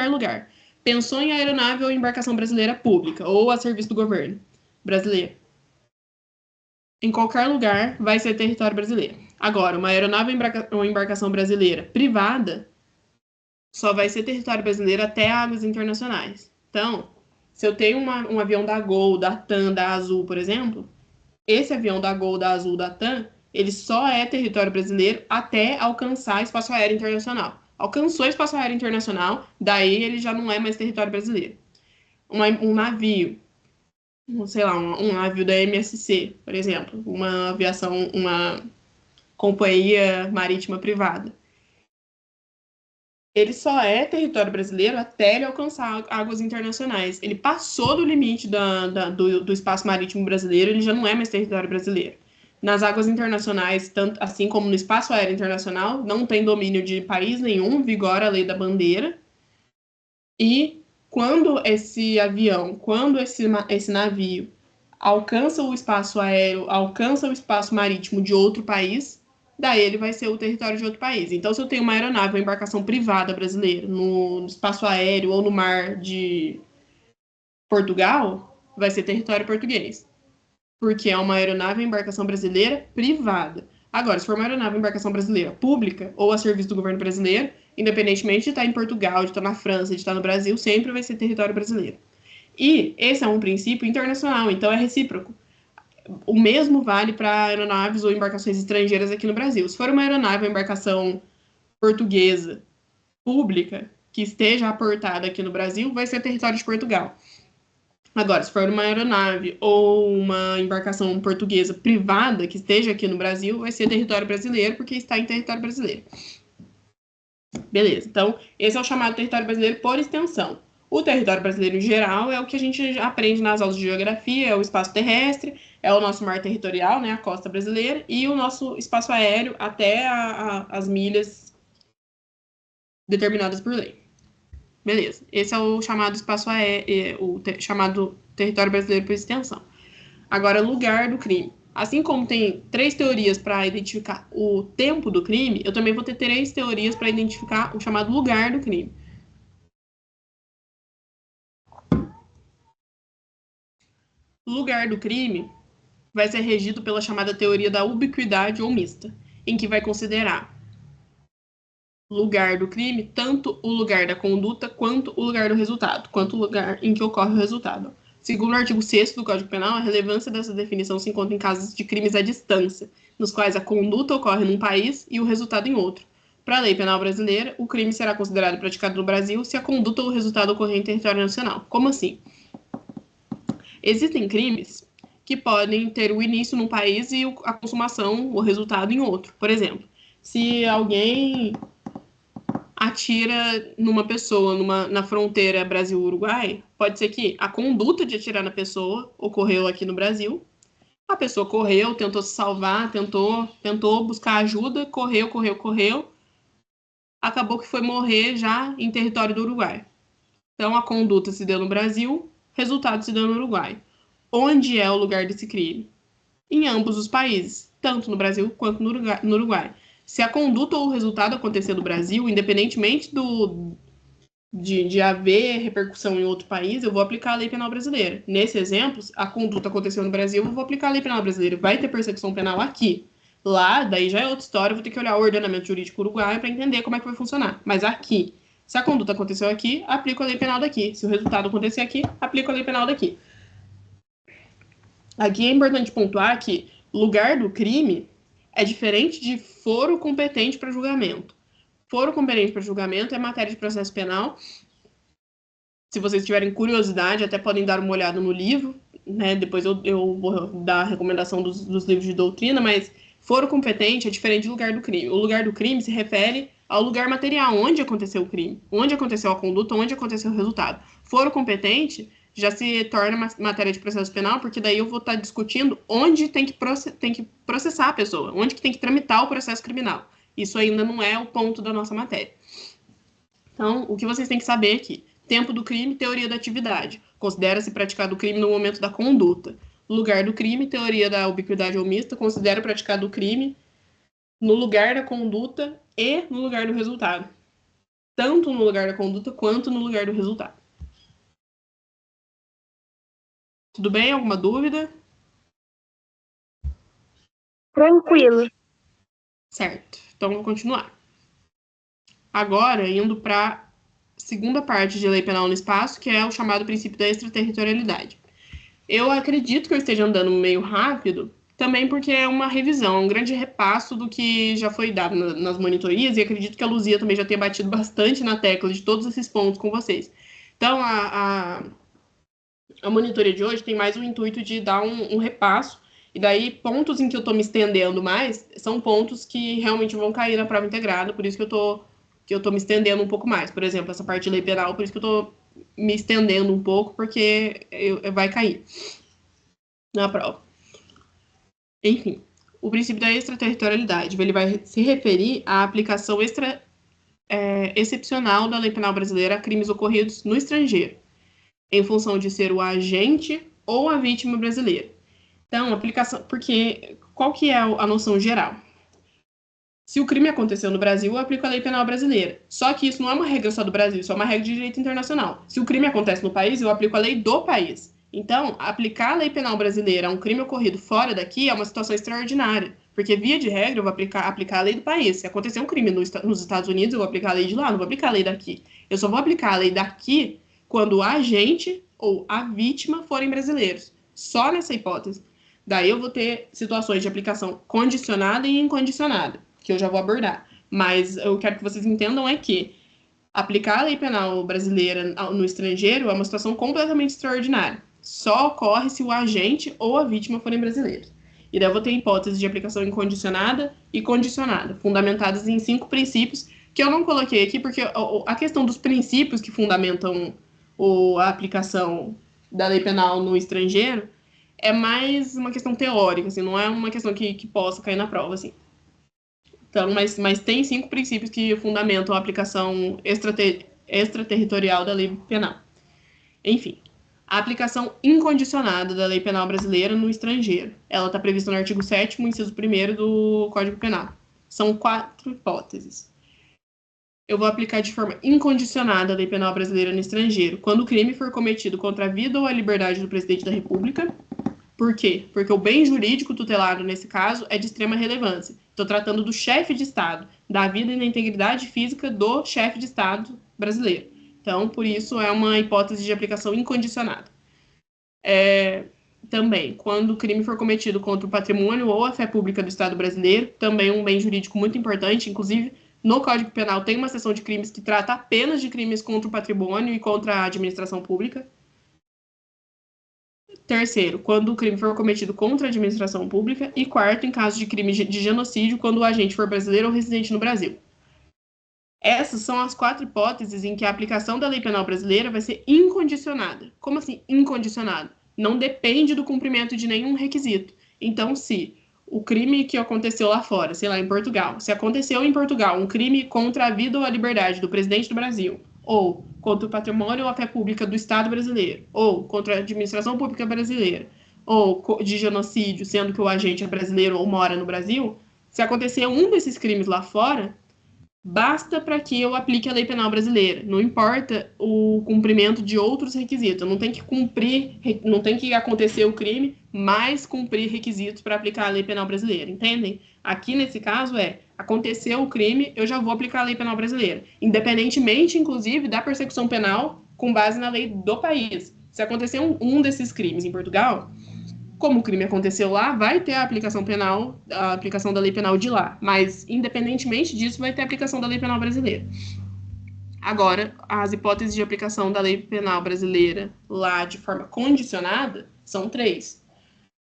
lugar. Pensou em aeronave ou embarcação brasileira pública ou a serviço do governo brasileiro. Em qualquer lugar vai ser território brasileiro. Agora, uma aeronave ou embarcação brasileira privada só vai ser território brasileiro até águas internacionais. Então, se eu tenho um avião da Gol, da TAM, da Azul, por exemplo, esse avião da Gol, da Azul, da TAM, ele só é território brasileiro até alcançar espaço aéreo internacional. Alcançou espaço aéreo internacional, daí ele já não é mais território brasileiro. Um navio, sei lá, um navio da MSC, por exemplo, uma companhia marítima privada. Ele só é território brasileiro até ele alcançar águas internacionais. Ele passou do limite do espaço marítimo brasileiro, ele já não é mais território brasileiro. Nas águas internacionais, tanto assim como no espaço aéreo internacional, não tem domínio de país nenhum, vigora a lei da bandeira. E quando esse navio alcança o espaço aéreo, alcança o espaço marítimo de outro país, daí ele vai ser o território de outro país. Então, se eu tenho uma aeronave, uma embarcação privada brasileira no espaço aéreo ou no mar de Portugal, vai ser território português, porque é uma aeronave, uma embarcação brasileira privada. Agora, se for uma aeronave, uma embarcação brasileira pública ou a serviço do governo brasileiro, independentemente de estar em Portugal, de estar na França, de estar no Brasil, sempre vai ser território brasileiro. E esse é um princípio internacional, então é recíproco. O mesmo vale para aeronaves ou embarcações estrangeiras aqui no Brasil. Se for uma aeronave ou embarcação portuguesa pública que esteja aportada aqui no Brasil, vai ser território de Portugal. Agora, se for uma aeronave ou uma embarcação portuguesa privada que esteja aqui no Brasil, vai ser território brasileiro, porque está em território brasileiro. Beleza, então esse é o chamado território brasileiro por extensão. O território brasileiro em geral é o que a gente aprende nas aulas de geografia, é o espaço terrestre, é o nosso mar territorial, né, a costa brasileira, e o nosso espaço aéreo até as milhas determinadas por lei. Beleza, esse é o chamado espaço aéreo, chamado território brasileiro por extensão. Agora, lugar do crime. Assim como tem 3 teorias para identificar o tempo do crime, eu também vou ter 3 teorias para identificar o chamado lugar do crime. O lugar do crime vai ser regido pela chamada teoria da ubiquidade ou mista, em que vai considerar lugar do crime tanto o lugar da conduta quanto o lugar do resultado, quanto o lugar em que ocorre o resultado. Segundo o artigo 6º do Código Penal, a relevância dessa definição se encontra em casos de crimes à distância, nos quais a conduta ocorre num país e o resultado em outro. Para a lei penal brasileira, o crime será considerado praticado no Brasil se a conduta ou o resultado ocorrer em território nacional. Como assim? Existem crimes que podem ter o início num país e a consumação, o resultado em outro. Por exemplo, se alguém atira numa pessoa na fronteira Brasil-Uruguai, pode ser que a conduta de atirar na pessoa ocorreu aqui no Brasil, a pessoa correu, tentou se salvar, tentou buscar ajuda, correu, acabou que foi morrer já em território do Uruguai. Então, a conduta se deu no Brasil, resultado se deu no Uruguai. Onde é o lugar desse crime? Em ambos os países, tanto no Brasil quanto no Uruguai. Se a conduta ou o resultado acontecer no Brasil, independentemente de haver repercussão em outro país, eu vou aplicar a lei penal brasileira. Nesse exemplo, a conduta aconteceu no Brasil, eu vou aplicar a lei penal brasileira. Vai ter persecução penal aqui. Lá, daí já é outra história, eu vou ter que olhar o ordenamento jurídico uruguaio para entender como é que vai funcionar. Mas aqui, se a conduta aconteceu aqui, aplico a lei penal daqui. Se o resultado acontecer aqui, aplico a lei penal daqui. Aqui é importante pontuar que lugar do crime é diferente de foro competente para julgamento. Foro competente para julgamento é matéria de processo penal. Se vocês tiverem curiosidade, até podem dar uma olhada no livro, né? Depois eu vou dar a recomendação dos livros de doutrina, mas foro competente é diferente do lugar do crime. O lugar do crime se refere ao lugar material, onde aconteceu o crime, onde aconteceu a conduta, onde aconteceu o resultado. Foro competente já se torna matéria de processo penal, porque daí eu vou estar discutindo onde tem que processar a pessoa, onde que tem que tramitar o processo criminal. Isso ainda não é o ponto da nossa matéria. Então, o que vocês têm que saber aqui? Tempo do crime, teoria da atividade. Considera-se praticado o crime no momento da conduta. Lugar do crime, teoria da ubiquidade ou mista, considera praticado o crime no lugar da conduta e no lugar do resultado. Tanto no lugar da conduta quanto no lugar do resultado. Tudo bem? Alguma dúvida? Tranquilo. Certo. Então, vou continuar. Agora, indo para a segunda parte de lei penal no espaço, que é o chamado princípio da extraterritorialidade. Eu acredito que eu esteja andando meio rápido, também porque é uma revisão, é um grande repasso do que já foi dado nas monitorias, e acredito que a Luzia também já tenha batido bastante na tecla de todos esses pontos com vocês. Então, a monitoria de hoje tem mais o intuito de dar um repasso, e daí pontos em que eu estou me estendendo mais são pontos que realmente vão cair na prova integrada, por isso que eu estou que eu estou me estendendo um pouco mais. Por exemplo, essa parte de lei penal, por isso que eu estou me estendendo um pouco, porque vai cair na prova. Enfim, o princípio da extraterritorialidade, ele vai se referir à aplicação excepcional da lei penal brasileira a crimes ocorridos no estrangeiro, em função de ser o agente ou a vítima brasileira. Então, aplicação, porque qual que é a noção geral? Se o crime aconteceu no Brasil, eu aplico a lei penal brasileira. Só que isso não é uma regra só do Brasil, isso é uma regra de direito internacional. Se o crime acontece no país, eu aplico a lei do país. Então, aplicar a lei penal brasileira a um crime ocorrido fora daqui é uma situação extraordinária. Porque, via de regra, eu vou aplicar a lei do país. Se acontecer um crime nos Estados Unidos, eu vou aplicar a lei de lá, não vou aplicar a lei daqui. Eu só vou aplicar a lei daqui quando o agente ou a vítima forem brasileiros. Só nessa hipótese. Daí eu vou ter situações de aplicação condicionada e incondicionada, que eu já vou abordar. Mas eu quero que vocês entendam é que aplicar a lei penal brasileira no estrangeiro é uma situação completamente extraordinária. Só ocorre se o agente ou a vítima forem brasileiros. E daí eu vou ter hipóteses de aplicação incondicionada e condicionada, fundamentadas em 5 princípios, que eu não coloquei aqui, porque a questão dos princípios que fundamentam a aplicação da lei penal no estrangeiro é mais uma questão teórica, assim, não é uma questão que possa cair na prova, assim. Então, mas tem 5 princípios que fundamentam a aplicação extraterritorial da lei penal. Enfim, a aplicação incondicionada da lei penal brasileira no estrangeiro. Ela está prevista no artigo 7º, inciso 1º do Código Penal. São 4 hipóteses. Eu vou aplicar de forma incondicionada a lei penal brasileira no estrangeiro, quando o crime for cometido contra a vida ou a liberdade do presidente da República. Por quê? Porque o bem jurídico tutelado, nesse caso, é de extrema relevância. Estou tratando do chefe de Estado, da vida e da integridade física do chefe de Estado brasileiro. Então, por isso, é uma hipótese de aplicação incondicionada. Também, quando o crime for cometido contra o patrimônio ou a fé pública do Estado brasileiro, também um bem jurídico muito importante, inclusive, no Código Penal tem uma seção de crimes que trata apenas de crimes contra o patrimônio e contra a administração pública. Terceiro, quando o crime for cometido contra a administração pública. E quarto, em caso de crime de genocídio, quando o agente for brasileiro ou residente no Brasil. Essas são as 4 hipóteses em que a aplicação da lei penal brasileira vai ser incondicionada. Como assim incondicionada? Não depende do cumprimento de nenhum requisito. Então, se o crime que aconteceu lá fora, sei lá, em Portugal, se aconteceu em Portugal um crime contra a vida ou a liberdade do presidente do Brasil, ou contra o patrimônio ou a fé pública do Estado brasileiro, ou contra a administração pública brasileira, ou de genocídio, sendo que o agente é brasileiro ou mora no Brasil, se acontecer um desses crimes lá fora, basta para que eu aplique a lei penal brasileira. Não importa o cumprimento de outros requisitos. Não tem que cumprir, não tem que acontecer o crime, mas cumprir requisitos para aplicar a lei penal brasileira. Entendem? Aqui, nesse caso, aconteceu o crime, eu já vou aplicar a lei penal brasileira. Independentemente, inclusive, da persecução penal com base na lei do país. Se acontecer um desses crimes em Portugal, como o crime aconteceu lá, vai ter a aplicação penal, a aplicação da lei penal de lá. Mas, independentemente disso, vai ter a aplicação da lei penal brasileira. Agora, as hipóteses de aplicação da lei penal brasileira lá de forma condicionada são 3.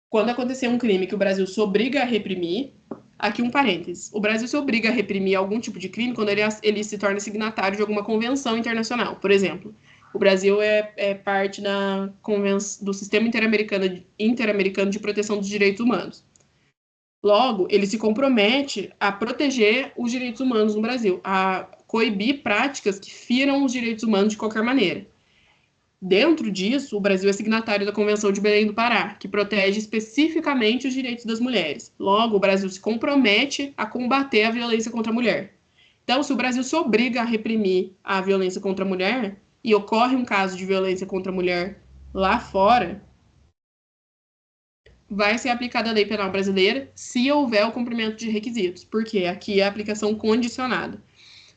Quando acontecer um crime que o Brasil se obriga a reprimir, aqui um parênteses, o Brasil se obriga a reprimir algum tipo de crime quando ele se torna signatário de alguma convenção internacional. Por exemplo, o Brasil é parte do Sistema Interamericano de Proteção dos Direitos Humanos. Logo, ele se compromete a proteger os direitos humanos no Brasil, a coibir práticas que firam os direitos humanos de qualquer maneira. Dentro disso, o Brasil é signatário da Convenção de Belém do Pará, que protege especificamente os direitos das mulheres. Logo, o Brasil se compromete a combater a violência contra a mulher. Então, se o Brasil se obriga a reprimir a violência contra a mulher, e ocorre um caso de violência contra a mulher lá fora, vai ser aplicada a lei penal brasileira se houver o cumprimento de requisitos, porque aqui é a aplicação condicionada.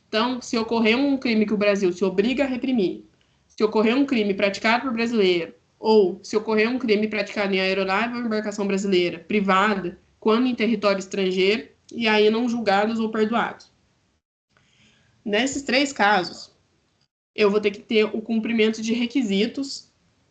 Então, se ocorrer um crime que o Brasil se obriga a reprimir, se ocorrer um crime praticado por brasileiro, ou se ocorrer um crime praticado em aeronave ou embarcação brasileira, privada, quando em território estrangeiro, e aí não julgados ou perdoados. Nesses 3 casos, eu vou ter que ter o cumprimento de requisitos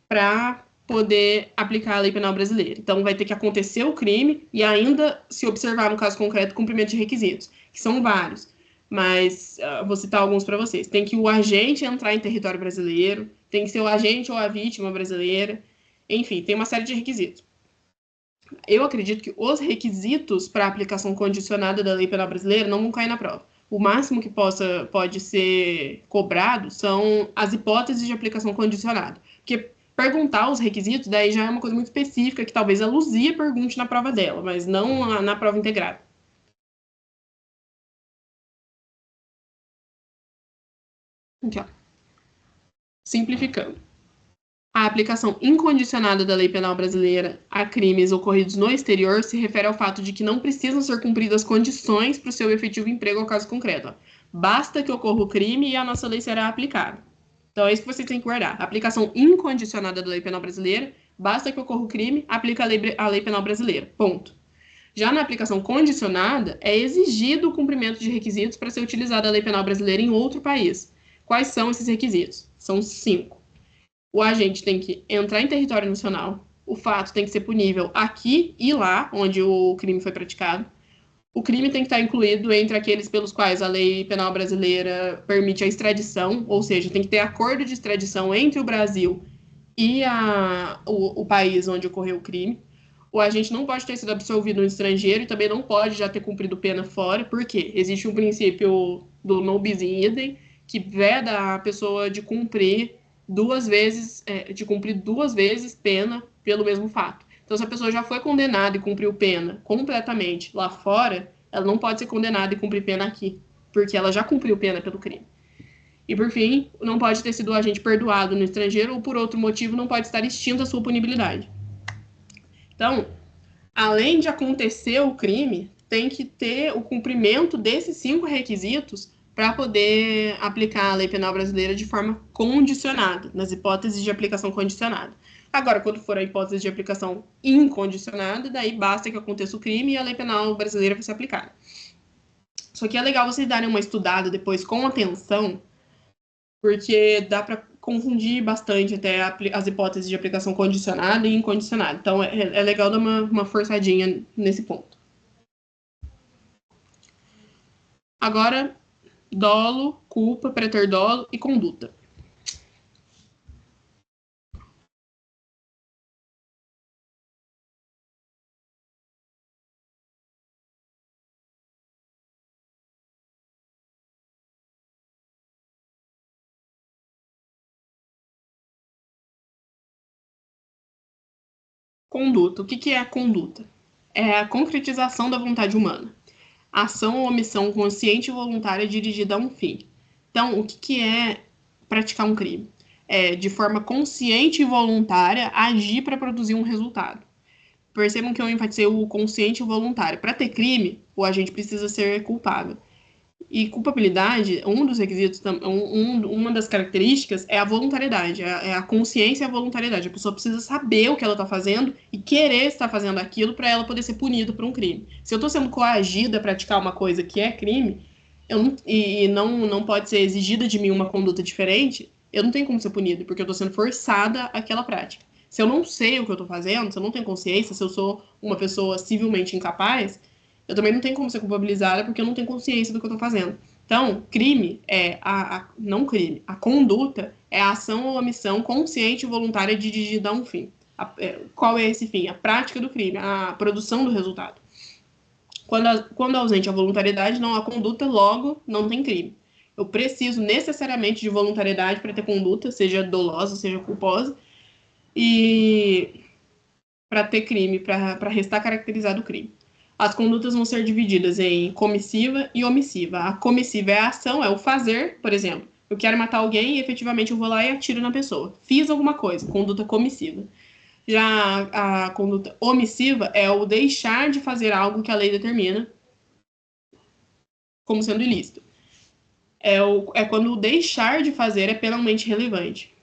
para poder aplicar a lei penal brasileira. Então, vai ter que acontecer o crime e ainda se observar, no caso concreto, o cumprimento de requisitos, que são vários. mas vou citar alguns para vocês. Tem que o agente entrar em território brasileiro, tem que ser o agente ou a vítima brasileira, enfim, tem uma série de requisitos. Eu acredito que os requisitos para a aplicação condicionada da lei penal brasileira não vão cair na prova. O máximo que pode ser cobrado são as hipóteses de aplicação condicionada. Porque perguntar os requisitos, daí já é uma coisa muito específica, que talvez a Luzia pergunte na prova dela, mas não na prova integrada. Aqui, ó. Simplificando. A aplicação incondicionada da lei penal brasileira a crimes ocorridos no exterior se refere ao fato de que não precisam ser cumpridas condições para o seu efetivo emprego ao caso concreto. Basta que ocorra o crime e a nossa lei será aplicada. Então é isso que vocês têm que guardar. A aplicação incondicionada da lei penal brasileira, basta que ocorra o crime, aplica a lei penal brasileira. Ponto. Já na aplicação condicionada, é exigido o cumprimento de requisitos para ser utilizada a lei penal brasileira em outro país. Quais são esses requisitos? São 5. O agente tem que entrar em território nacional, o fato tem que ser punível aqui e lá, onde o crime foi praticado. O crime tem que estar incluído entre aqueles pelos quais a lei penal brasileira permite a extradição, ou seja, tem que ter acordo de extradição entre o Brasil e o país onde ocorreu o crime. O agente não pode ter sido absolvido no estrangeiro e também não pode já ter cumprido pena fora, porque existe um princípio do non bis in idem, que veda a pessoa de cumprir duas vezes pena pelo mesmo fato. Então, se a pessoa já foi condenada e cumpriu pena completamente lá fora, ela não pode ser condenada e cumprir pena aqui, porque ela já cumpriu pena pelo crime. E, por fim, não pode ter sido o agente perdoado no estrangeiro ou, por outro motivo, não pode estar extinta a sua punibilidade. Então, além de acontecer o crime, tem que ter o cumprimento desses 5 requisitos para poder aplicar a lei penal brasileira de forma condicionada, nas hipóteses de aplicação condicionada. Agora, quando for a hipótese de aplicação incondicionada, daí basta que aconteça o crime e a lei penal brasileira vai ser aplicada. Só que é legal vocês darem uma estudada depois com atenção, porque dá para confundir bastante até as hipóteses de aplicação condicionada e incondicionada. Então, é legal dar uma forçadinha nesse ponto. Agora, dolo, culpa, preter dolo e conduta. Conduta. O que é a conduta? É a concretização da vontade humana. Ação ou omissão consciente e voluntária dirigida a um fim. Então, o que é praticar um crime? É, de forma consciente e voluntária, agir para produzir um resultado. Percebam que eu enfatizei o consciente e voluntário. Para ter crime, o agente precisa ser culpável. E culpabilidade, um dos requisitos, uma das características é a voluntariedade, é a consciência e a voluntariedade. A pessoa precisa saber o que ela está fazendo e querer estar fazendo aquilo para ela poder ser punida por um crime. Se eu estou sendo coagida a praticar uma coisa que é crime, não pode ser exigida de mim uma conduta diferente, eu não tenho como ser punido, porque eu estou sendo forçada àquela prática. Se eu não sei o que eu estou fazendo, se eu não tenho consciência, se eu sou uma pessoa civilmente incapaz, eu também não tenho como ser culpabilizada porque eu não tenho consciência do que eu estou fazendo. Então, crime é não crime. A conduta é a ação ou omissão consciente e voluntária dirigida a um fim. Qual é esse fim? A prática do crime, a produção do resultado. Quando ausente a voluntariedade, não há conduta, logo não tem crime. Eu preciso necessariamente de voluntariedade para ter conduta, seja dolosa, seja culposa, e para ter crime, para restar caracterizado o crime. As condutas vão ser divididas em comissiva e omissiva. A comissiva é a ação, é o fazer, por exemplo. Eu quero matar alguém e efetivamente eu vou lá e atiro na pessoa. Fiz alguma coisa, conduta comissiva. Já a conduta omissiva é o deixar de fazer algo que a lei determina como sendo ilícito. É quando o deixar de fazer é penalmente relevante.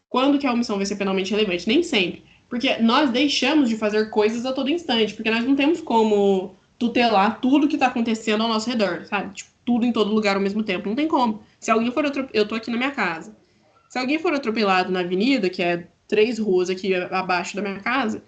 Quando que a omissão vai ser penalmente relevante? Nem sempre. Porque nós deixamos de fazer coisas a todo instante, porque nós não temos como tutelar tudo que está acontecendo ao nosso redor, sabe? Tipo, tudo em todo lugar ao mesmo tempo. Não tem como. Se alguém for eu tô aqui na minha casa. Se alguém for atropelado na avenida, que é 3 ruas aqui abaixo da minha casa,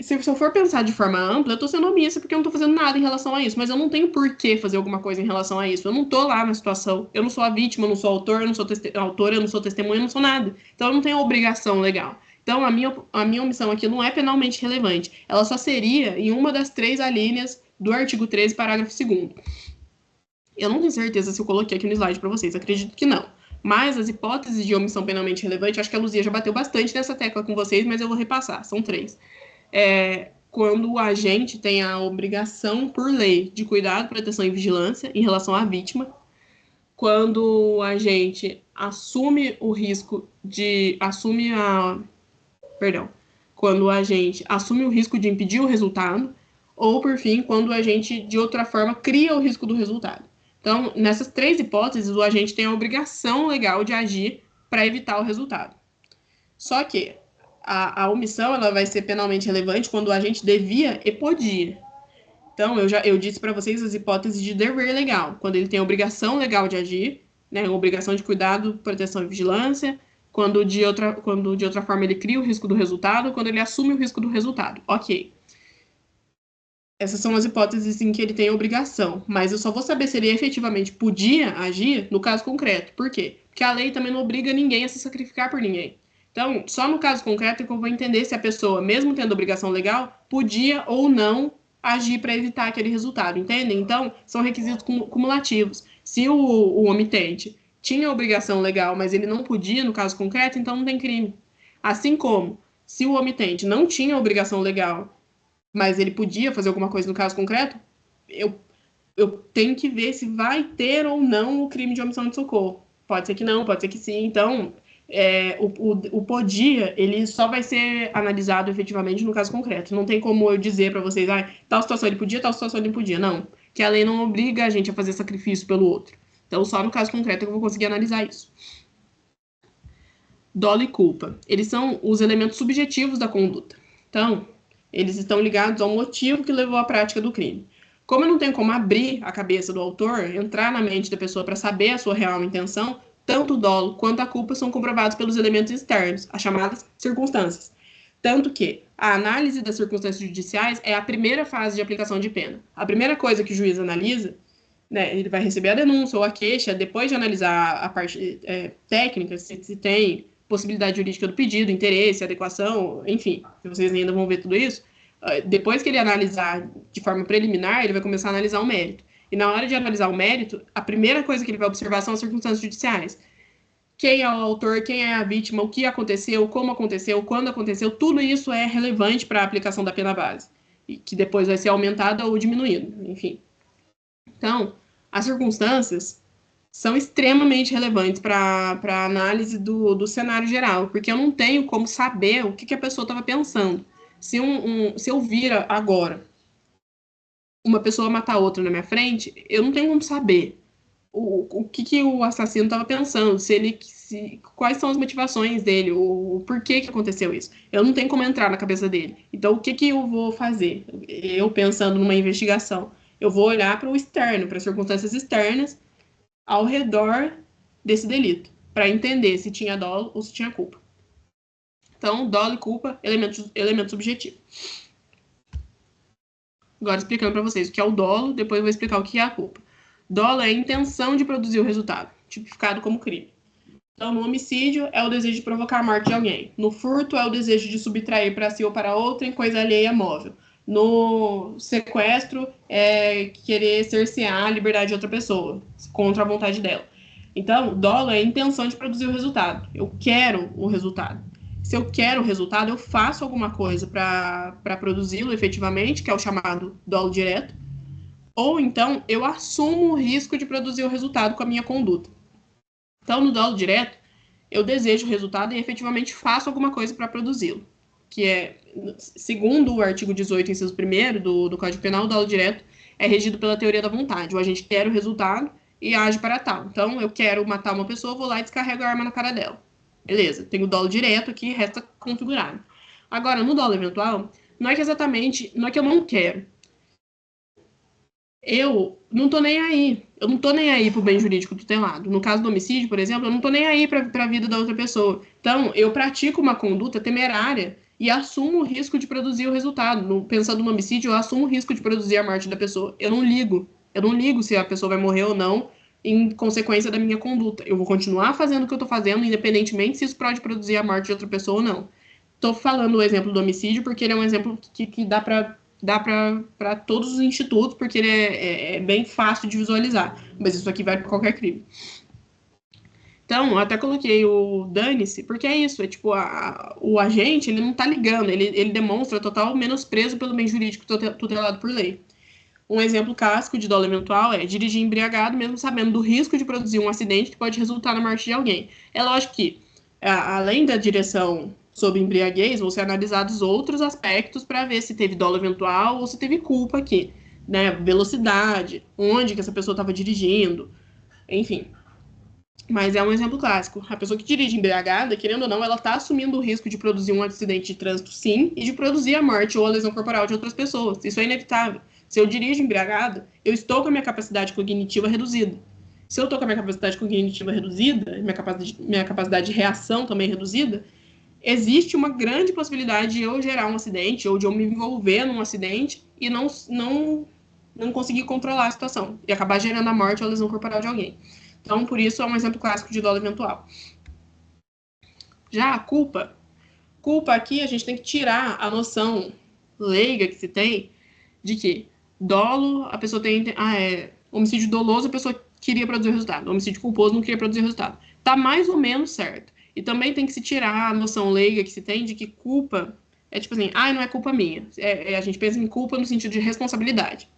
se eu for pensar de forma ampla, eu tô sendo omissa porque eu não tô fazendo nada em relação a isso, mas eu não tenho por que fazer alguma coisa em relação a isso. Eu não tô lá na situação, eu não sou a vítima, eu não sou autor, eu não sou autora, eu não sou testemunha, eu não sou nada. Então eu não tenho obrigação legal. Então a minha omissão aqui não é penalmente relevante. Ela só seria em uma das 3 alíneas do artigo 13, parágrafo 2º. Eu não tenho certeza se eu coloquei aqui no slide para vocês, acredito que não. Mas as hipóteses de omissão penalmente relevante, acho que a Luzia já bateu bastante nessa tecla com vocês, mas eu vou repassar, são 3. Quando o agente tem a obrigação por lei de cuidado, proteção e vigilância em relação à vítima, quando o agente assume o risco de quando o agente assume o risco de impedir o resultado, ou por fim, quando o agente de outra forma cria o risco do resultado. Então, nessas 3 hipóteses, o agente tem a obrigação legal de agir para evitar o resultado. Só que a omissão ela vai ser penalmente relevante quando o agente devia e podia. Então, eu disse para vocês as hipóteses de dever legal, quando ele tem a obrigação legal de agir, né, obrigação de cuidado, proteção e vigilância, quando de outra forma ele cria o risco do resultado, quando ele assume o risco do resultado. Ok. Essas são as hipóteses em que ele tem a obrigação, mas eu só vou saber se ele efetivamente podia agir no caso concreto. Por quê? Porque a lei também não obriga ninguém a se sacrificar por ninguém. Então, só no caso concreto é que eu vou entender se a pessoa, mesmo tendo obrigação legal, podia ou não agir para evitar aquele resultado, entendem? Então, são requisitos cumulativos. Se o omitente tinha obrigação legal, mas ele não podia no caso concreto, então não tem crime. Assim como, se o omitente não tinha obrigação legal, mas ele podia fazer alguma coisa no caso concreto, eu tenho que ver se vai ter ou não o crime de omissão de socorro. Pode ser que não, pode ser que sim. Então, o podia, ele só vai ser analisado efetivamente no caso concreto. Não tem como eu dizer para vocês, tal situação ele podia, tal situação ele não podia. Não, que a lei não obriga a gente a fazer sacrifício pelo outro. Então, só no caso concreto eu vou conseguir analisar isso. Dolo e culpa. Eles são os elementos subjetivos da conduta. Então, eles estão ligados ao motivo que levou à prática do crime. Como eu não tenho como abrir a cabeça do autor, entrar na mente da pessoa para saber a sua real intenção, tanto o dolo quanto a culpa são comprovados pelos elementos externos, as chamadas circunstâncias. Tanto que a análise das circunstâncias judiciais é a primeira fase de aplicação de pena. A primeira coisa que o juiz analisa, né, ele vai receber a denúncia ou a queixa, depois de analisar a parte técnica, se tem possibilidade jurídica do pedido, interesse, adequação, enfim, vocês ainda vão ver tudo isso. Depois que ele analisar de forma preliminar, ele vai começar a analisar o mérito. E na hora de analisar o mérito, a primeira coisa que ele vai observar são as circunstâncias judiciais. Quem é o autor, quem é a vítima, o que aconteceu, como aconteceu, quando aconteceu, tudo isso é relevante para a aplicação da pena base, e que depois vai ser aumentada ou diminuída, enfim. Então, as circunstâncias são extremamente relevantes para a análise do cenário geral, porque eu não tenho como saber o que a pessoa estava pensando. Se eu vira agora uma pessoa matar outra na minha frente, eu não tenho como saber o que o assassino estava pensando, quais são as motivações dele, o porquê que aconteceu isso. Eu não tenho como entrar na cabeça dele. Então, o que eu vou fazer? Eu pensando numa investigação, eu vou olhar para o externo, para as circunstâncias externas ao redor desse delito, para entender se tinha dolo ou se tinha culpa. Então, dolo e culpa, elemento subjetivo. Agora, explicando para vocês o que é o dolo, depois eu vou explicar o que é a culpa. Dolo é a intenção de produzir o resultado, tipificado como crime. Então, no homicídio, é o desejo de provocar a morte de alguém. No furto, é o desejo de subtrair para si ou para outra em coisa alheia móvel. No sequestro, é querer cercear a liberdade de outra pessoa, contra a vontade dela. Então, dolo é a intenção de produzir o resultado. Eu quero o resultado. Se eu quero o resultado, eu faço alguma coisa para produzi-lo efetivamente, que é o chamado dolo direto. Ou então, eu assumo o risco de produzir o resultado com a minha conduta. Então, no dolo direto, eu desejo o resultado e efetivamente faço alguma coisa para produzi-lo. Que é, segundo o artigo 18, inciso 1º do Código Penal, o dolo direto é regido pela teoria da vontade. O agente quer o resultado e age para tal. Então, eu quero matar uma pessoa, vou lá e descarrego a arma na cara dela. Beleza, tenho o dolo direto aqui, resta configurado. Agora, no dolo eventual, não é que eu não quero. Eu não tô nem aí. Eu não tô nem aí pro bem jurídico tutelado. No caso do homicídio, por exemplo, eu não tô nem aí pra vida da outra pessoa. Então, eu pratico uma conduta temerária e assumo o risco de produzir o resultado. Pensando no homicídio, eu assumo o risco de produzir a morte da pessoa. Eu não ligo. Eu não ligo se a pessoa vai morrer ou não em consequência da minha conduta. Eu vou continuar fazendo o que eu estou fazendo, independentemente se isso pode produzir a morte de outra pessoa ou não. Estou falando o exemplo do homicídio porque ele é um exemplo que dá para todos os institutos, porque ele é bem fácil de visualizar. Mas isso aqui vale para qualquer crime. Então, eu até coloquei o dane-se, porque é isso, é tipo, o agente, ele não tá ligando, ele demonstra total menosprezo pelo bem jurídico tutelado por lei. Um exemplo clássico de dolo eventual é dirigir embriagado, mesmo sabendo do risco de produzir um acidente que pode resultar na morte de alguém. É lógico que, além da direção sobre embriaguez, vão ser analisados outros aspectos para ver se teve dolo eventual ou se teve culpa aqui, né? Velocidade, onde que essa pessoa estava dirigindo, enfim. Mas é um exemplo clássico. A pessoa que dirige embriagada, querendo ou não, ela está assumindo o risco de produzir um acidente de trânsito, sim, e de produzir a morte ou a lesão corporal de outras pessoas. Isso é inevitável. Se eu dirijo embriagada, eu estou com a minha capacidade cognitiva reduzida. Se eu estou com a minha capacidade cognitiva reduzida, minha capacidade de reação também reduzida, existe uma grande possibilidade de eu gerar um acidente ou de eu me envolver num acidente e não conseguir controlar a situação e acabar gerando a morte ou a lesão corporal de alguém. Então, por isso, é um exemplo clássico de dolo eventual. Já a culpa aqui a gente tem que tirar a noção leiga que se tem de que dolo, a pessoa tem... homicídio doloso, a pessoa queria produzir o resultado. Homicídio culposo não queria produzir o resultado. Tá mais ou menos certo. E também tem que se tirar a noção leiga que se tem de que culpa é tipo assim, não é culpa minha. A gente pensa em culpa no sentido de responsabilidade.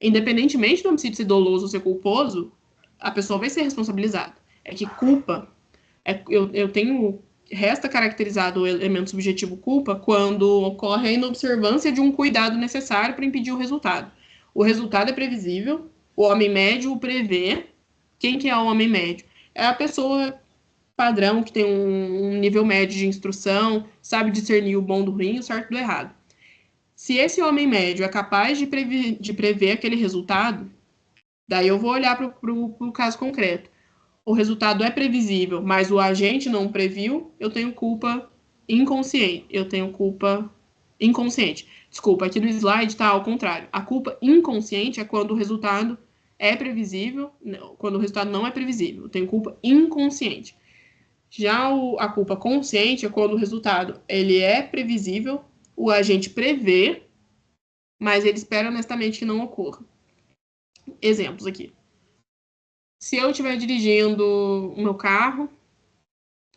Independentemente do homicídio ser doloso ou ser culposo, a pessoa vai ser responsabilizada. É que culpa, eu tenho, resta caracterizado o elemento subjetivo culpa quando ocorre a inobservância de um cuidado necessário para impedir o resultado. O resultado é previsível, o homem médio o prevê. Quem que é o homem médio? É a pessoa padrão que tem um nível médio de instrução, sabe discernir o bom do ruim, o certo do errado. Se esse homem médio é capaz de prever aquele resultado, daí eu vou olhar para o caso concreto. O resultado é previsível, mas o agente não previu, eu tenho culpa inconsciente. Desculpa, aqui no slide está ao contrário. A culpa inconsciente é quando o resultado é previsível, quando o resultado não é previsível. Eu tenho culpa inconsciente. Já a culpa consciente é quando o resultado ele é previsível, o agente prevê, mas ele espera honestamente que não ocorra. Exemplos aqui. Se eu estiver dirigindo o meu carro,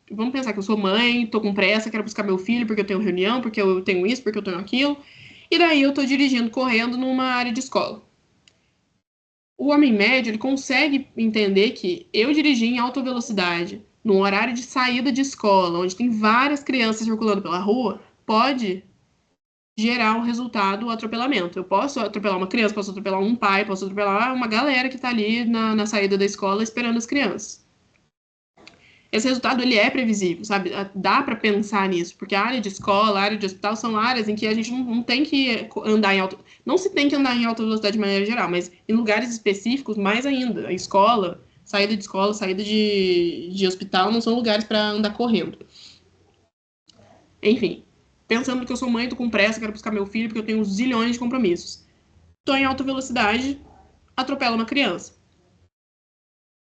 vamos pensar que eu sou mãe, tô com pressa, quero buscar meu filho porque eu tenho reunião, porque eu tenho isso, porque eu tenho aquilo, e daí eu tô dirigindo, correndo numa área de escola. O homem médio, ele consegue entender que eu dirigir em alta velocidade, num horário de saída de escola, onde tem várias crianças circulando pela rua, pode gerar um resultado, o atropelamento. Eu posso atropelar uma criança, posso atropelar um pai, posso atropelar uma galera que está ali na saída da escola esperando as crianças. Esse resultado, ele é previsível, sabe? Dá para pensar nisso, porque a área de escola, a área de hospital são áreas em que a gente não tem que andar em alta... Não se tem que andar em alta velocidade de maneira geral, mas em lugares específicos, mais ainda. A escola, saída de hospital, não são lugares para andar correndo. Enfim, pensando que eu sou mãe, tô com pressa, quero buscar meu filho porque eu tenho zilhões de compromissos. Tô em alta velocidade, atropelo uma criança.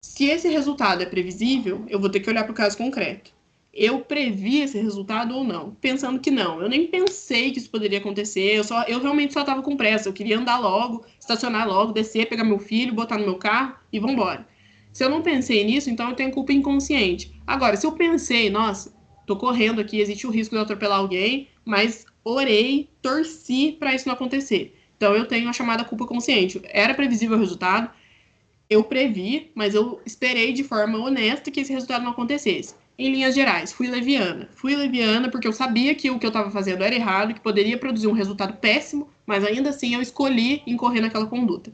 Se esse resultado é previsível, eu vou ter que olhar para o caso concreto. Eu previ esse resultado ou não? Pensando que não. Eu nem pensei que isso poderia acontecer. Eu realmente só estava com pressa. Eu queria andar logo, estacionar logo, descer, pegar meu filho, botar no meu carro e vamos embora. Se eu não pensei nisso, então eu tenho culpa inconsciente. Agora, se eu pensei, nossa, tô correndo aqui, existe o risco de eu atropelar alguém, mas orei, torci para isso não acontecer. Então eu tenho a chamada culpa consciente. Era previsível o resultado, eu previ, mas eu esperei de forma honesta que esse resultado não acontecesse. Em linhas gerais, fui leviana. Fui leviana porque eu sabia que o que eu estava fazendo era errado, que poderia produzir um resultado péssimo, mas ainda assim eu escolhi incorrer naquela conduta.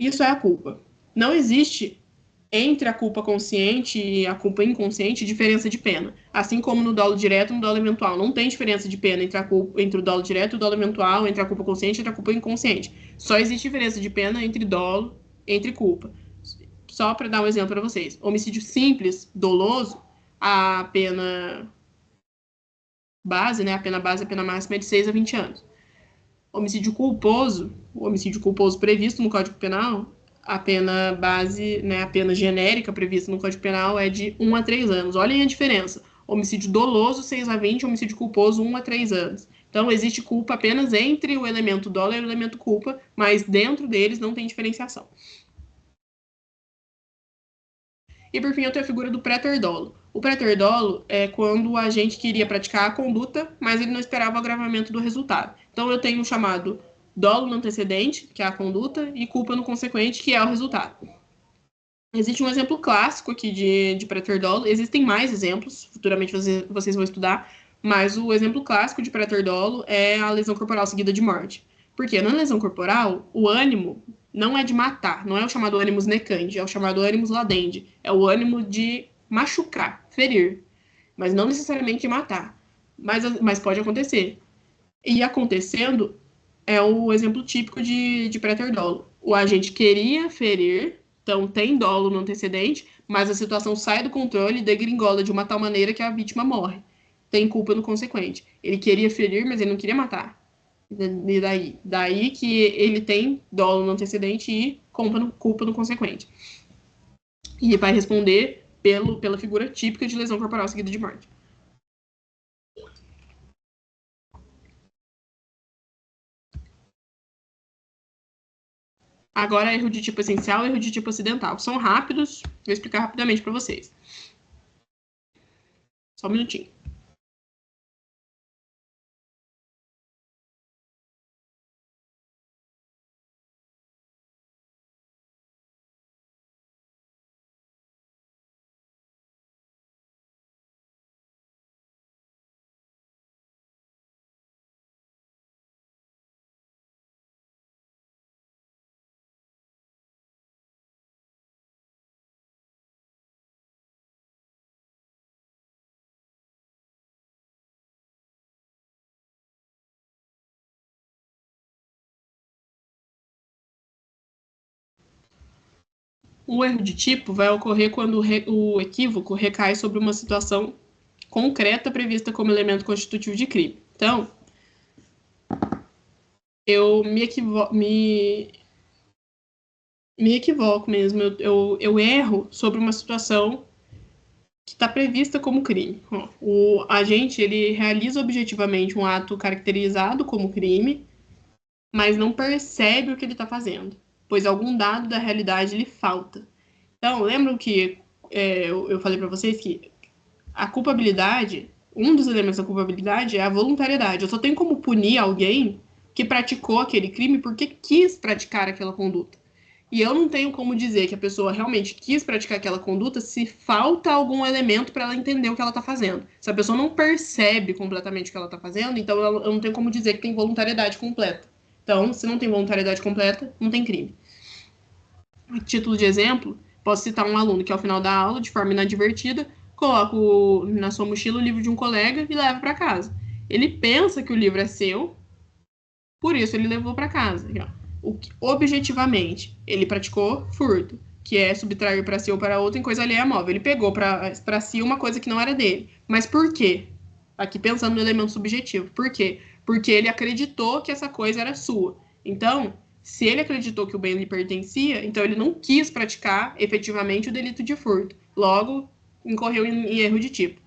Isso é a culpa. Não existe entre a culpa consciente e a culpa inconsciente diferença de pena. Assim como no dolo direto e no dolo eventual. Não tem diferença de pena entre o dolo direto e o dolo eventual, entre a culpa consciente e a culpa inconsciente. Só existe diferença de pena entre dolo, entre culpa. Só para dar um exemplo para vocês. Homicídio simples, doloso, a pena base, né, a pena base e a pena máxima é de 6 a 20 anos. Homicídio culposo, o homicídio culposo previsto no Código Penal, a pena base, né, a pena genérica prevista no Código Penal é de 1 a 3 anos. Olhem a diferença. Homicídio doloso, 6 a 20, homicídio culposo, 1 a 3 anos. Então, existe culpa apenas entre o elemento dolo e o elemento culpa, mas dentro deles não tem diferenciação. E, por fim, eu tenho a figura do préter dolo. O préter dolo é quando o agente queria praticar a conduta, mas ele não esperava o agravamento do resultado. Então, eu tenho o chamado dolo no antecedente, que é a conduta, e culpa no consequente, que é o resultado. Existe um exemplo clássico aqui de préter dolo. Existem mais exemplos, futuramente vocês vão estudar, mas o exemplo clássico de préter dolo é a lesão corporal seguida de morte. Porque na lesão corporal, o ânimo não é de matar, não é o chamado ânimos necandi, é o chamado ânimos ladendi. É o ânimo de machucar, ferir, mas não necessariamente de matar. Mas pode acontecer. E acontecendo é o exemplo típico de préter dolo. O agente queria ferir, então tem dolo no antecedente, mas a situação sai do controle e degringola de uma tal maneira que a vítima morre. Tem culpa no consequente. Ele queria ferir, mas ele não queria matar. E daí que ele tem dolo no antecedente e culpa no consequente. E vai responder pela figura típica de lesão corporal seguida de morte. Agora, erro de tipo essencial e erro de tipo acidental. São rápidos, vou explicar rapidamente para vocês. Só um minutinho. O erro de tipo vai ocorrer quando o equívoco recai sobre uma situação concreta prevista como elemento constitutivo de crime. Então, eu me equivoco mesmo, eu erro sobre uma situação que está prevista como crime. O agente ele realiza objetivamente um ato caracterizado como crime, mas não percebe o que ele está fazendo, pois algum dado da realidade lhe falta. Então, lembram que eu falei para vocês que a culpabilidade, um dos elementos da culpabilidade é a voluntariedade. Eu só tenho como punir alguém que praticou aquele crime porque quis praticar aquela conduta. E eu não tenho como dizer que a pessoa realmente quis praticar aquela conduta se falta algum elemento para ela entender o que ela está fazendo. Se a pessoa não percebe completamente o que ela está fazendo, então eu não tenho como dizer que tem voluntariedade completa. Então, se não tem voluntariedade completa, não tem crime. A título de exemplo, posso citar um aluno que ao final da aula, de forma inadvertida, coloca na sua mochila o livro de um colega e leva para casa. Ele pensa que o livro é seu, por isso ele levou para casa. Objetivamente, ele praticou furto, que é subtrair para si ou para outro em coisa alheia móvel. Ele pegou para si uma coisa que não era dele. Mas por quê? Aqui pensando no elemento subjetivo. Por quê? Porque ele acreditou que essa coisa era sua. Então, se ele acreditou que o bem lhe pertencia, então ele não quis praticar efetivamente o delito de furto. Logo, incorreu em erro de tipo.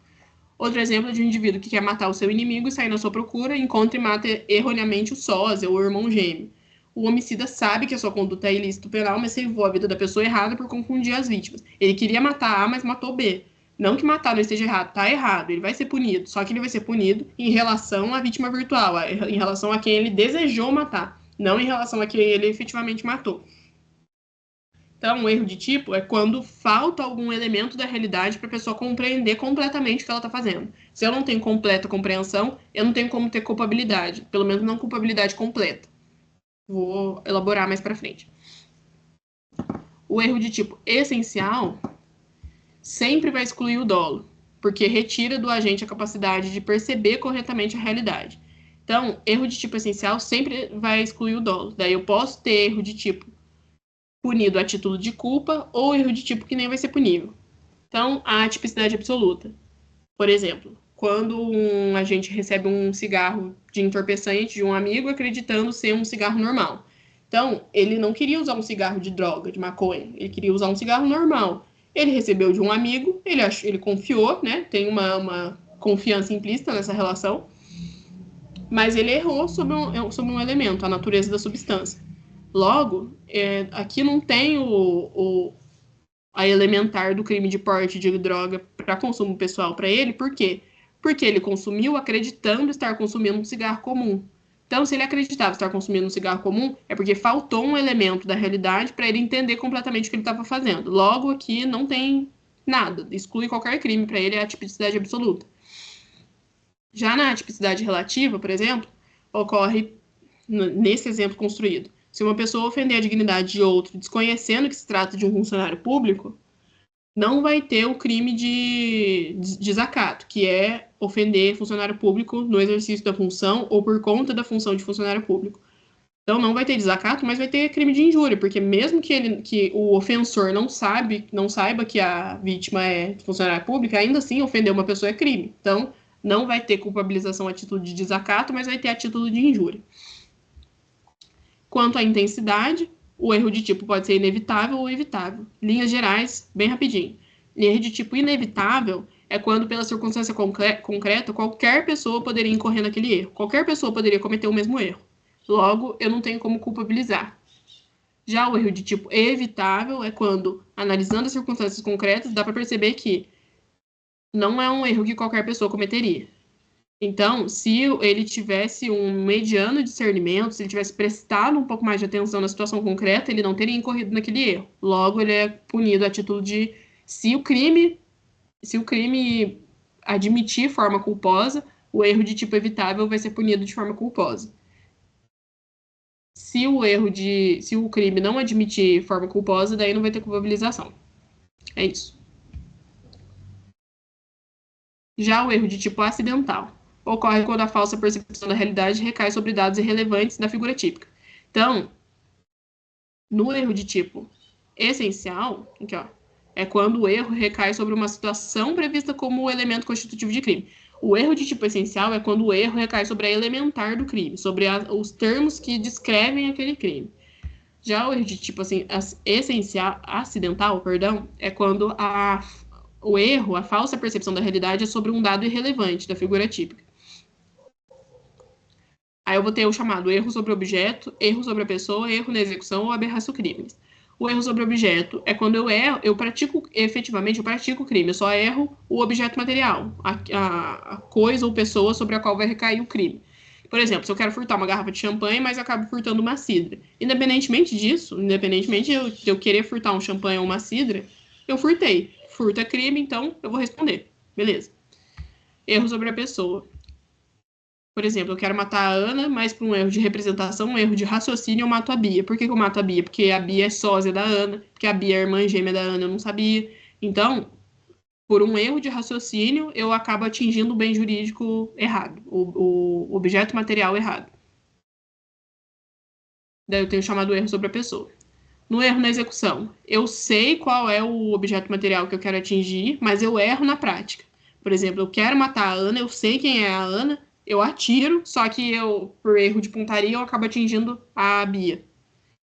Outro exemplo é de um indivíduo que quer matar o seu inimigo, sai na sua procura, encontra e mata erroneamente o sósia ou o irmão gêmeo. O homicida sabe que a sua conduta é ilícito penal, mas ceifou a vida da pessoa errada por confundir as vítimas. Ele queria matar A, mas matou B. Não que matar não esteja errado, tá errado, ele vai ser punido. Só que ele vai ser punido em relação à vítima virtual, em relação a quem ele desejou matar, não em relação a quem ele efetivamente matou. Então, um erro de tipo é quando falta algum elemento da realidade para a pessoa compreender completamente o que ela está fazendo. Se eu não tenho completa compreensão, eu não tenho como ter culpabilidade, pelo menos não culpabilidade completa. Vou elaborar mais para frente. O erro de tipo essencial sempre vai excluir o dolo, porque retira do agente a capacidade de perceber corretamente a realidade. Então, erro de tipo essencial sempre vai excluir o dolo. Daí eu posso ter erro de tipo punido a título de culpa ou erro de tipo que nem vai ser punível. Então, a tipicidade absoluta. Por exemplo, quando um agente recebe um cigarro de entorpecente de um amigo acreditando ser um cigarro normal. Então, ele não queria usar um cigarro de droga, de maconha, ele queria usar um cigarro normal. Ele recebeu de um amigo, ele confiou, né? Tem uma confiança implícita nessa relação, mas ele errou sobre um elemento, a natureza da substância. Logo, aqui não tem a elementar do crime de porte de droga para consumo pessoal para ele, por quê? Porque ele consumiu acreditando estar consumindo um cigarro comum. Então, se ele acreditava estar consumindo um cigarro comum, é porque faltou um elemento da realidade para ele entender completamente o que ele estava fazendo. Logo, aqui não tem nada, exclui qualquer crime, para ele é a tipicidade absoluta. Já na tipicidade relativa, por exemplo, ocorre nesse exemplo construído. Se uma pessoa ofender a dignidade de outro, desconhecendo que se trata de um funcionário público, não vai ter o crime de desacato, que é ofender funcionário público no exercício da função ou por conta da função de funcionário público. Então não vai ter desacato, mas vai ter crime de injúria, porque mesmo que o ofensor não saiba que a vítima é funcionária pública, ainda assim ofender uma pessoa é crime. Então não vai ter culpabilização a título de desacato, mas vai ter a título de injúria. Quanto à intensidade, o erro de tipo pode ser inevitável ou evitável. Linhas gerais, bem rapidinho. Erro de tipo inevitável é quando, pela circunstância concreta, qualquer pessoa poderia incorrer naquele erro. Qualquer pessoa poderia cometer o mesmo erro. Logo, eu não tenho como culpabilizar. Já o erro de tipo evitável é quando, analisando as circunstâncias concretas, dá para perceber que não é um erro que qualquer pessoa cometeria. Então, se ele tivesse um mediano discernimento, se ele tivesse prestado um pouco mais de atenção na situação concreta, ele não teria incorrido naquele erro. Logo, ele é punido a título de, se o crime admitir forma culposa, o erro de tipo evitável vai ser punido de forma culposa. Se o crime não admitir forma culposa, daí não vai ter culpabilização. É isso. Já o erro de tipo acidental ocorre quando a falsa percepção da realidade recai sobre dados irrelevantes da figura típica. Então, no erro de tipo essencial, aqui, ó, é quando o erro recai sobre uma situação prevista como elemento constitutivo de crime. O erro de tipo essencial é quando o erro recai sobre a elementar do crime, sobre os termos que descrevem aquele crime. Já o erro de tipo assim, acidental, é quando o erro, a falsa percepção da realidade é sobre um dado irrelevante da figura típica. Aí eu vou ter o chamado erro sobre objeto, erro sobre a pessoa, erro na execução ou aberração crimes. O erro sobre objeto é quando eu pratico o crime, eu só erro o objeto material, a coisa ou pessoa sobre a qual vai recair o crime. Por exemplo, se eu quero furtar uma garrafa de champanhe, mas acabo furtando uma cidra. Independentemente disso, independentemente de eu querer furtar um champanhe ou uma cidra, eu furtei. Furto é crime, então eu vou responder. Beleza. Erro sobre a pessoa. Por exemplo, eu quero matar a Ana, mas por um erro de representação, um erro de raciocínio, eu mato a Bia. Por que eu mato a Bia? Porque a Bia é sósia da Ana, porque a Bia é irmã gêmea da Ana, eu não sabia. Então, por um erro de raciocínio, eu acabo atingindo o bem jurídico errado, o objeto material errado. Daí eu tenho chamado erro sobre a pessoa. No erro na execução, eu sei qual é o objeto material que eu quero atingir, mas eu erro na prática. Por exemplo, eu quero matar a Ana, eu sei quem é a Ana, eu atiro, só que por erro de pontaria, eu acabo atingindo a Bia.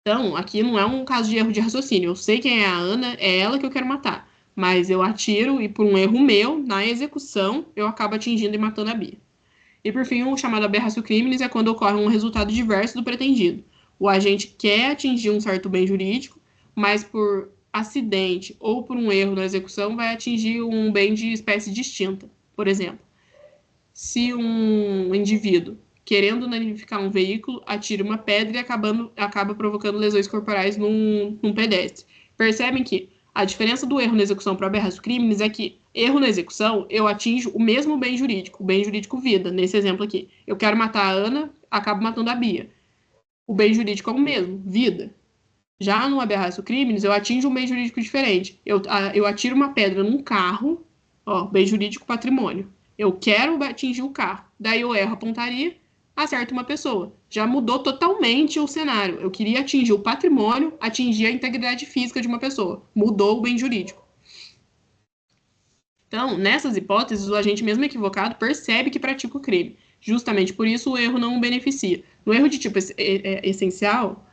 Então, aqui não é um caso de erro de raciocínio. Eu sei quem é a Ana, é ela que eu quero matar. Mas eu atiro e, por um erro meu, na execução, eu acabo atingindo e matando a Bia. E, por fim, o chamado aberratio criminis é quando ocorre um resultado diverso do pretendido. O agente quer atingir um certo bem jurídico, mas por acidente ou por um erro na execução vai atingir um bem de espécie distinta. Por exemplo, se um indivíduo, querendo danificar um veículo, atira uma pedra e acaba provocando lesões corporais num pedestre. Percebem que a diferença do erro na execução para o aberratio criminis é que erro na execução, eu atinjo o mesmo bem jurídico, o bem jurídico vida, nesse exemplo aqui. Eu quero matar a Ana, acabo matando a Bia. O bem jurídico é o mesmo, vida. Já no aberratio criminis, eu atinjo um bem jurídico diferente. Eu atiro uma pedra num carro, ó, bem jurídico patrimônio. Eu quero atingir o carro. Daí eu erro a pontaria, acerto uma pessoa. Já mudou totalmente o cenário. Eu queria atingir o patrimônio, atingir a integridade física de uma pessoa. Mudou o bem jurídico. Então, nessas hipóteses, o agente, mesmo equivocado, percebe que pratica o crime. Justamente por isso, o erro não o beneficia. No erro de tipo essencial,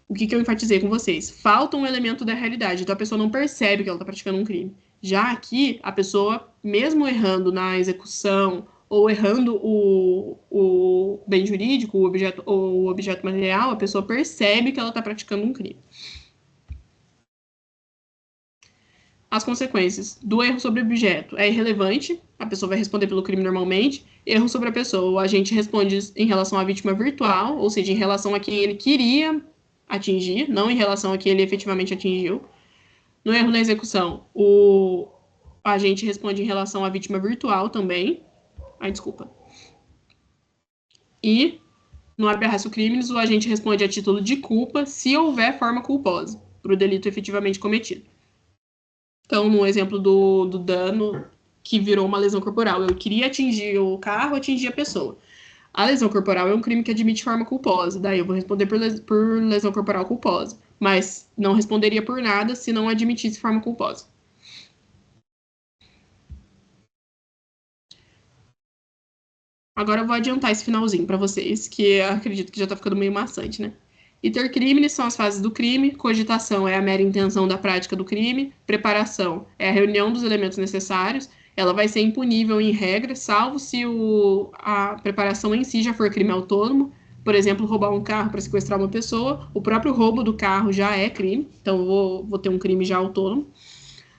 o que eu enfatizei com vocês? Falta um elemento da realidade, então a pessoa não percebe que ela está praticando um crime. Já aqui, a pessoa, mesmo errando na execução ou errando o bem jurídico, o objeto material, a pessoa percebe que ela está praticando um crime. As consequências do erro sobre o objeto é irrelevante, a pessoa vai responder pelo crime normalmente. Erro sobre a pessoa, o agente responde em relação à vítima virtual, ou seja, em relação a quem ele queria atingir, não em relação a quem ele efetivamente atingiu. No erro na execução, o agente responde em relação à vítima virtual também. Ai, desculpa. E no aberratio criminis, o agente responde a título de culpa se houver forma culposa para o delito efetivamente cometido. Então, no exemplo do dano que virou uma lesão corporal, eu queria atingir o carro, atingir a pessoa. A lesão corporal é um crime que admite forma culposa, daí eu vou responder por lesão corporal culposa, mas não responderia por nada se não admitisse forma culposa. Agora eu vou adiantar esse finalzinho para vocês, que eu acredito que já tá ficando meio maçante, né? Iter criminis são as fases do crime, cogitação é a mera intenção da prática do crime, preparação é a reunião dos elementos necessários, ela vai ser impunível em regra, salvo se a preparação em si já for crime autônomo, por exemplo, roubar um carro para sequestrar uma pessoa, o próprio roubo do carro já é crime, então eu vou ter um crime já autônomo.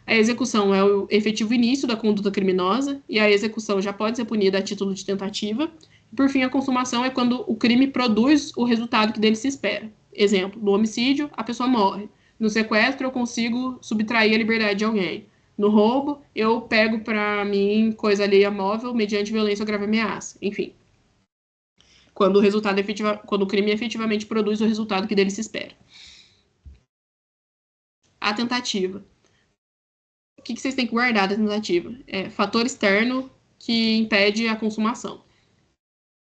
A execução é o efetivo início da conduta criminosa e a execução já pode ser punida a título de tentativa. E, por fim, a consumação é quando o crime produz o resultado que dele se espera. Exemplo, no homicídio, a pessoa morre. No sequestro, eu consigo subtrair a liberdade de alguém. No roubo, eu pego para mim coisa alheia móvel mediante violência ou grave ameaça. Enfim, quando o crime efetivamente produz o resultado que dele se espera. A tentativa. O que vocês têm que guardar da tentativa? É fator externo que impede a consumação.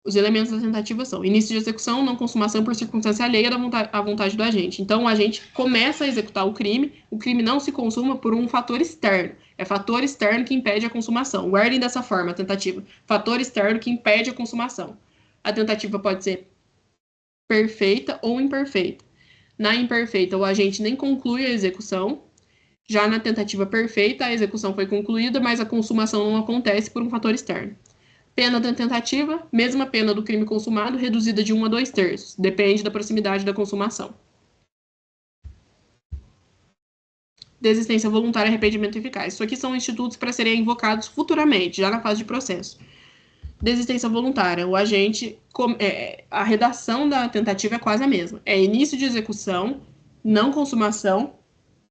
Os elementos da tentativa são início de execução, não consumação por circunstância alheia à vontade do agente. Então, o agente começa a executar o crime não se consuma por um fator externo. É fator externo que impede a consumação. Guardem dessa forma a tentativa. Fator externo que impede a consumação. A tentativa pode ser perfeita ou imperfeita. Na imperfeita, o agente nem conclui a execução. Já na tentativa perfeita, a execução foi concluída, mas a consumação não acontece por um fator externo. Pena da tentativa, mesma pena do crime consumado, reduzida de 1 a 2/3. Depende da proximidade da consumação. Desistência voluntária e arrependimento eficaz. Isso aqui são institutos para serem invocados futuramente, já na fase de processo. Desistência voluntária. O agente, a redação da tentativa é quase a mesma. É início de execução, não consumação,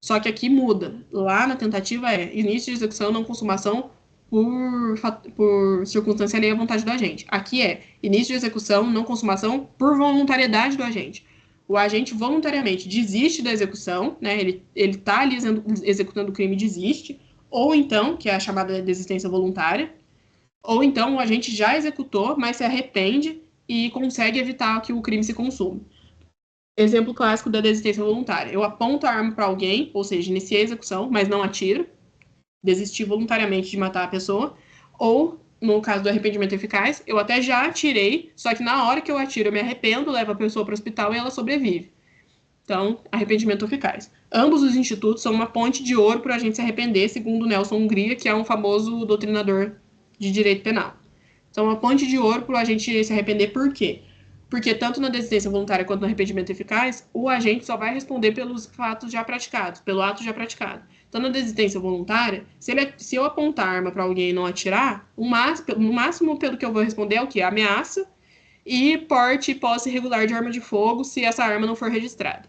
só que aqui muda. Lá na tentativa é início de execução, não consumação por circunstância alheia à vontade do agente. Aqui é início de execução, não consumação por voluntariedade do agente. O agente voluntariamente desiste da execução, né? Ele está ali executando o crime e desiste, ou então, que é a chamada desistência voluntária, ou então o agente já executou, mas se arrepende e consegue evitar que o crime se consuma. Exemplo clássico da desistência voluntária. Eu aponto a arma para alguém, ou seja, iniciei a execução, mas não atiro, desisti voluntariamente de matar a pessoa, ou, no caso do arrependimento eficaz, eu até já atirei, só que na hora que eu atiro eu me arrependo, levo a pessoa para o hospital e ela sobrevive. Então, arrependimento eficaz. Ambos os institutos são uma ponte de ouro para a gente se arrepender, segundo Nelson Hungria, que é um famoso doutrinador de direito penal. Então, uma ponte de ouro para a gente se arrepender, por quê? Porque tanto na desistência voluntária quanto no arrependimento eficaz, o agente só vai responder pelos fatos já praticados, pelo ato já praticado. Então, na desistência voluntária, se eu apontar a arma para alguém e não atirar, no máximo pelo que eu vou responder é o quê? Ameaça e porte e posse irregular de arma de fogo se essa arma não for registrada.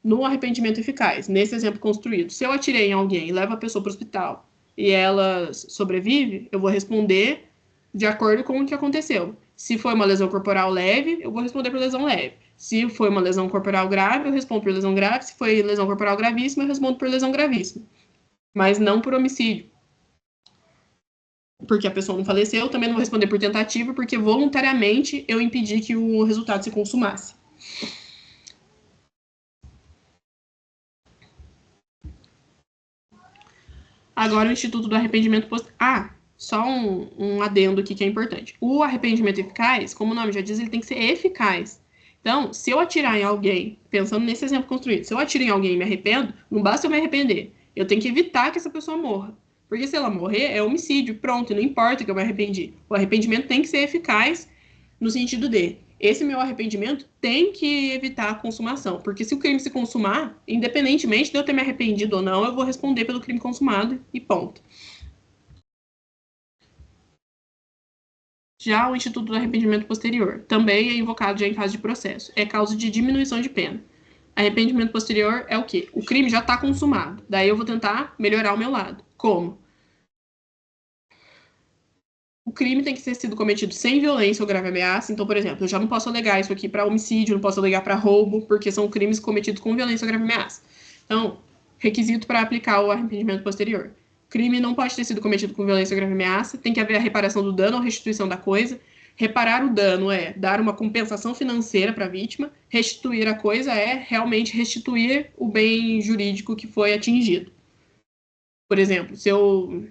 No arrependimento eficaz, nesse exemplo construído, se eu atirei em alguém e levo a pessoa para o hospital e ela sobrevive, eu vou responder de acordo com o que aconteceu. Se foi uma lesão corporal leve, eu vou responder por lesão leve. Se foi uma lesão corporal grave, eu respondo por lesão grave. Se foi lesão corporal gravíssima, eu respondo por lesão gravíssima. Mas não por homicídio. Porque a pessoa não faleceu, eu também não vou responder por tentativa, porque voluntariamente eu impedi que o resultado se consumasse. Agora, o Instituto do Arrependimento Posterior. Só um adendo aqui que é importante. O arrependimento eficaz, como o nome já diz, ele tem que ser eficaz. Então, se eu atirar em alguém, pensando nesse exemplo construído, se eu atiro em alguém e me arrependo, não basta eu me arrepender. Eu tenho que evitar que essa pessoa morra. Porque se ela morrer, é homicídio, pronto, e não importa que eu me arrependi. O arrependimento tem que ser eficaz no sentido de, esse meu arrependimento tem que evitar a consumação. Porque se o crime se consumar, independentemente de eu ter me arrependido ou não, eu vou responder pelo crime consumado e ponto. Já o Instituto do Arrependimento Posterior também é invocado já em fase de processo. É causa de diminuição de pena. Arrependimento posterior é o quê? O crime já está consumado. Daí eu vou tentar melhorar o meu lado. Como? O crime tem que ter sido cometido sem violência ou grave ameaça. Então, por exemplo, eu já não posso alegar isso aqui para homicídio, não posso alegar para roubo, porque são crimes cometidos com violência ou grave ameaça. Então, requisito para aplicar o arrependimento posterior. Crime não pode ter sido cometido com violência ou grave ameaça, tem que haver a reparação do dano ou restituição da coisa. Reparar o dano é dar uma compensação financeira para a vítima, restituir a coisa é realmente restituir o bem jurídico que foi atingido. Por exemplo, se eu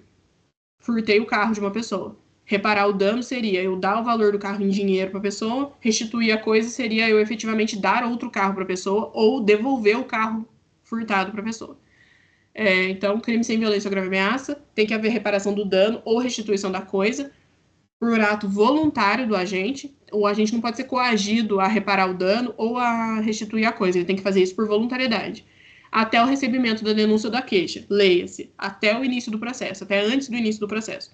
furtei o carro de uma pessoa, reparar o dano seria eu dar o valor do carro em dinheiro para a pessoa, restituir a coisa seria eu efetivamente dar outro carro para a pessoa ou devolver o carro furtado para a pessoa. Então, crime sem violência ou grave ameaça, tem que haver reparação do dano ou restituição da coisa por ato voluntário do agente. O agente não pode ser coagido a reparar o dano ou a restituir a coisa, ele tem que fazer isso por voluntariedade. Até o recebimento da denúncia ou da queixa, leia-se, até o início do processo, até antes do início do processo.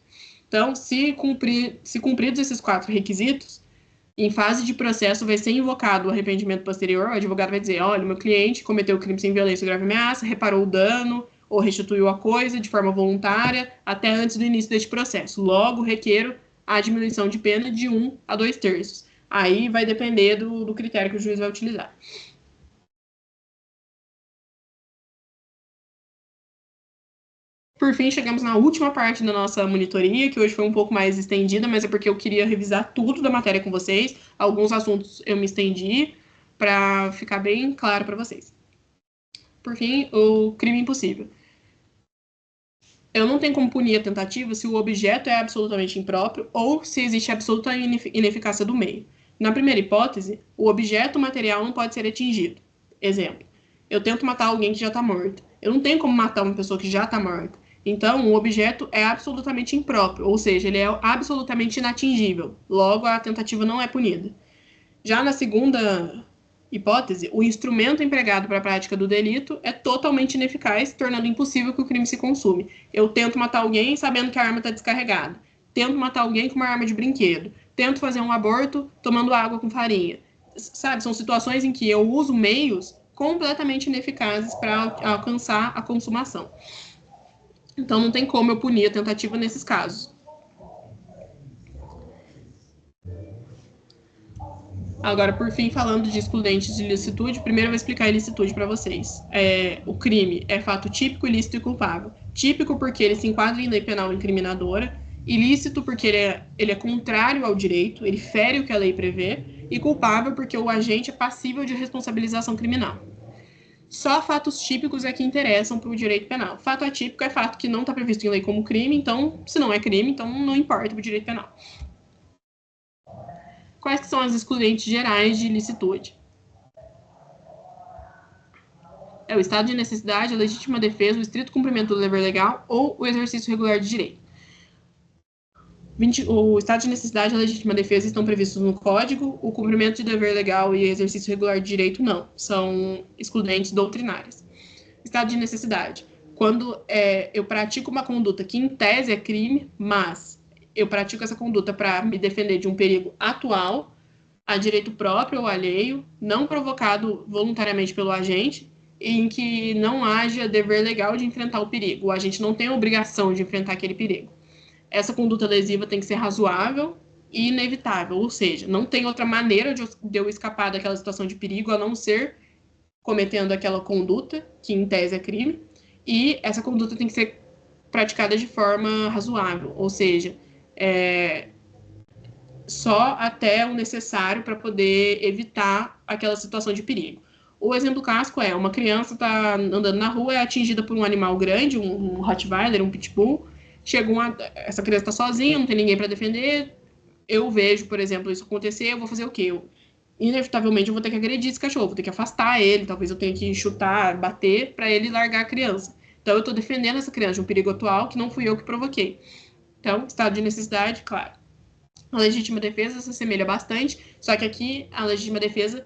Então, se cumpridos esses 4 requisitos, em fase de processo vai ser invocado o arrependimento posterior, o advogado vai dizer, olha, meu cliente cometeu o crime sem violência ou grave ameaça, reparou o dano ou restituiu a coisa de forma voluntária até antes do início deste processo. Logo, requeiro a diminuição de pena de 1 a 2/3. Aí vai depender do critério que o juiz vai utilizar. Por fim, chegamos na última parte da nossa monitoria, que hoje foi um pouco mais estendida, mas é porque eu queria revisar tudo da matéria com vocês. Alguns assuntos eu me estendi para ficar bem claro para vocês. Por fim, o crime impossível. Eu não tenho como punir a tentativa se o objeto é absolutamente impróprio ou se existe absoluta ineficácia do meio. Na primeira hipótese, o objeto material não pode ser atingido. Exemplo, eu tento matar alguém que já está morto. Eu não tenho como matar uma pessoa que já está morta. Então, o objeto é absolutamente impróprio, ou seja, ele é absolutamente inatingível. Logo, a tentativa não é punida. Já na segunda hipótese, o instrumento empregado para a prática do delito é totalmente ineficaz, tornando impossível que o crime se consume. Eu tento matar alguém sabendo que a arma está descarregada. Tento matar alguém com uma arma de brinquedo. Tento fazer um aborto tomando água com farinha. Sabe, são situações em que eu uso meios completamente ineficazes para alcançar a consumação. Então, não tem como eu punir a tentativa nesses casos. Agora, por fim, falando de excludentes de ilicitude, primeiro eu vou explicar a ilicitude para vocês. O crime é fato típico, ilícito e culpável. Típico porque ele se enquadra em lei penal incriminadora, ilícito porque ele é contrário ao direito, ele fere o que a lei prevê, e culpável porque o agente é passível de responsabilização criminal. Só fatos típicos é que interessam para o direito penal. Fato atípico é fato que não está previsto em lei como crime, então, se não é crime, então não importa para o direito penal. Quais que são as excludentes gerais de ilicitude? É o estado de necessidade, a legítima defesa, o estrito cumprimento do dever legal ou o exercício regular de direito. O estado de necessidade e a legítima defesa estão previstos no Código, o cumprimento de dever legal e exercício regular de direito não, são excludentes doutrinárias. Estado de necessidade. Quando eu pratico uma conduta que em tese é crime, mas eu pratico essa conduta para me defender de um perigo atual, a direito próprio ou alheio, não provocado voluntariamente pelo agente, em que não haja dever legal de enfrentar o perigo. O agente não tem a obrigação de enfrentar aquele perigo. Essa conduta lesiva tem que ser razoável e inevitável, ou seja, não tem outra maneira de eu escapar daquela situação de perigo a não ser cometendo aquela conduta, que em tese é crime, e essa conduta tem que ser praticada de forma razoável, ou seja, só até o necessário para poder evitar aquela situação de perigo. O exemplo clássico é uma criança está andando na rua, é atingida por um animal grande, um Rottweiler, um Pitbull. Essa criança está sozinha, não tem ninguém para defender. Eu vejo, por exemplo, isso acontecer, eu vou fazer o quê? Inevitavelmente eu vou ter que agredir esse cachorro, vou ter que afastar ele, talvez eu tenha que chutar, bater para ele largar a criança. Então eu estou defendendo essa criança de um perigo atual que não fui eu que provoquei. Então, estado de necessidade, claro. A legítima defesa se assemelha bastante, só que aqui a legítima defesa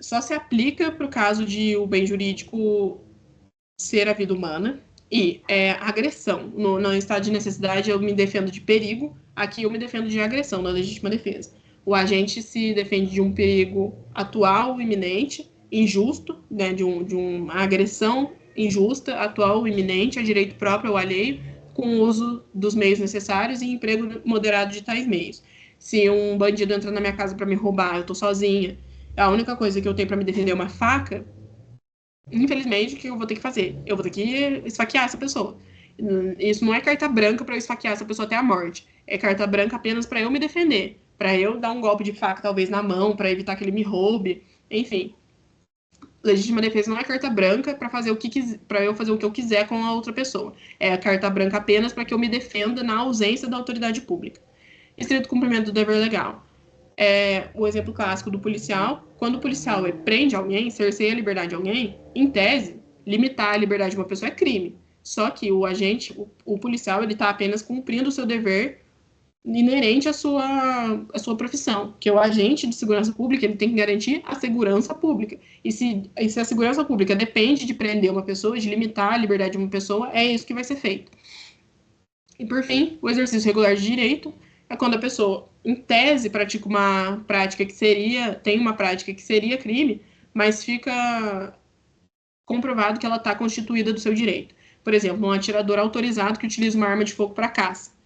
só se aplica para o caso de o bem jurídico ser a vida humana e agressão. No estado de necessidade eu me defendo de perigo, aqui eu me defendo de agressão na legítima defesa. O agente se defende de um perigo atual, iminente, injusto, né, de uma agressão injusta, atual, iminente, a direito próprio ou alheio, com o uso dos meios necessários e emprego moderado de tais meios. Se um bandido entra na minha casa para me roubar, eu estou sozinha, a única coisa que eu tenho para me defender é uma faca, infelizmente, o que eu vou ter que fazer? Eu vou ter que esfaquear essa pessoa. Isso não é carta branca para eu esfaquear essa pessoa até a morte. É carta branca apenas para eu me defender, para eu dar um golpe de faca, talvez na mão, para evitar que ele me roube. Enfim, legítima defesa não é carta branca para fazer para eu fazer o que eu quiser com a outra pessoa. É a carta branca apenas para que eu me defenda na ausência da autoridade pública. Estrito cumprimento do dever legal. O exemplo clássico do policial. Quando o policial prende alguém, cerceia a liberdade de alguém, em tese, limitar a liberdade de uma pessoa é crime. Só que o agente, o policial, ele está apenas cumprindo o seu dever inerente à sua profissão, que o agente de segurança pública ele tem que garantir a segurança pública. E se a segurança pública depende de prender uma pessoa, de limitar a liberdade de uma pessoa, é isso que vai ser feito. E, por fim, o exercício regular de direito é quando a pessoa, em tese, pratica uma prática tem uma prática que seria crime, mas fica comprovado que ela está constituída do seu direito. Por exemplo, um atirador autorizado que utiliza uma arma de fogo para caça.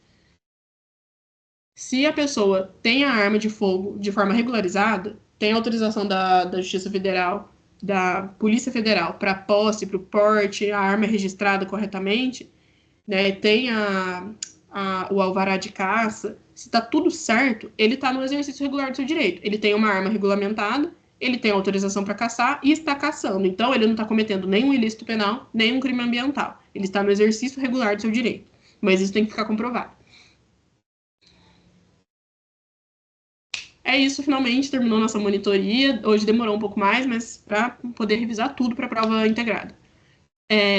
Se a pessoa tem a arma de fogo de forma regularizada, tem autorização da Justiça Federal, da Polícia Federal, para posse, para o porte, a arma é registrada corretamente, né, tem o alvará de caça, se está tudo certo, ele está no exercício regular do seu direito. Ele tem uma arma regulamentada, ele tem autorização para caçar e está caçando. Então, ele não está cometendo nenhum ilícito penal, nenhum crime ambiental. Ele está no exercício regular do seu direito. Mas isso tem que ficar comprovado. É isso, finalmente terminou nossa monitoria. Hoje demorou um pouco mais, mas para poder revisar tudo para a prova integrada.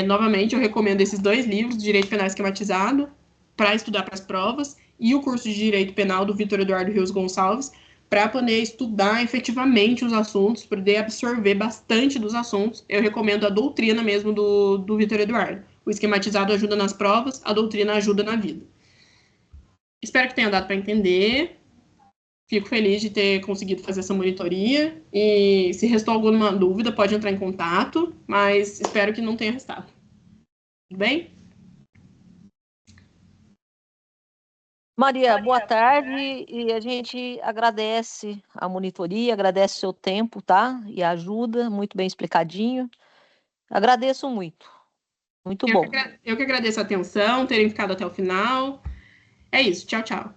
Novamente, eu recomendo esses 2 livros, Direito Penal Esquematizado, para estudar para as provas, e o curso de Direito Penal do Vitor Eduardo Rios Gonçalves, para poder estudar efetivamente os assuntos, poder absorver bastante dos assuntos. Eu recomendo a doutrina mesmo do Vitor Eduardo. O esquematizado ajuda nas provas, a doutrina ajuda na vida. Espero que tenha dado para entender. Fico feliz de ter conseguido fazer essa monitoria. E se restou alguma dúvida, pode entrar em contato, mas espero que não tenha restado. Tudo bem? Maria, boa tarde. E a gente agradece a monitoria, agradece o seu tempo, tá? E a ajuda, muito bem explicadinho. Agradeço muito. Muito bom. Eu que agradeço a atenção, terem ficado até o final. É isso. Tchau, tchau.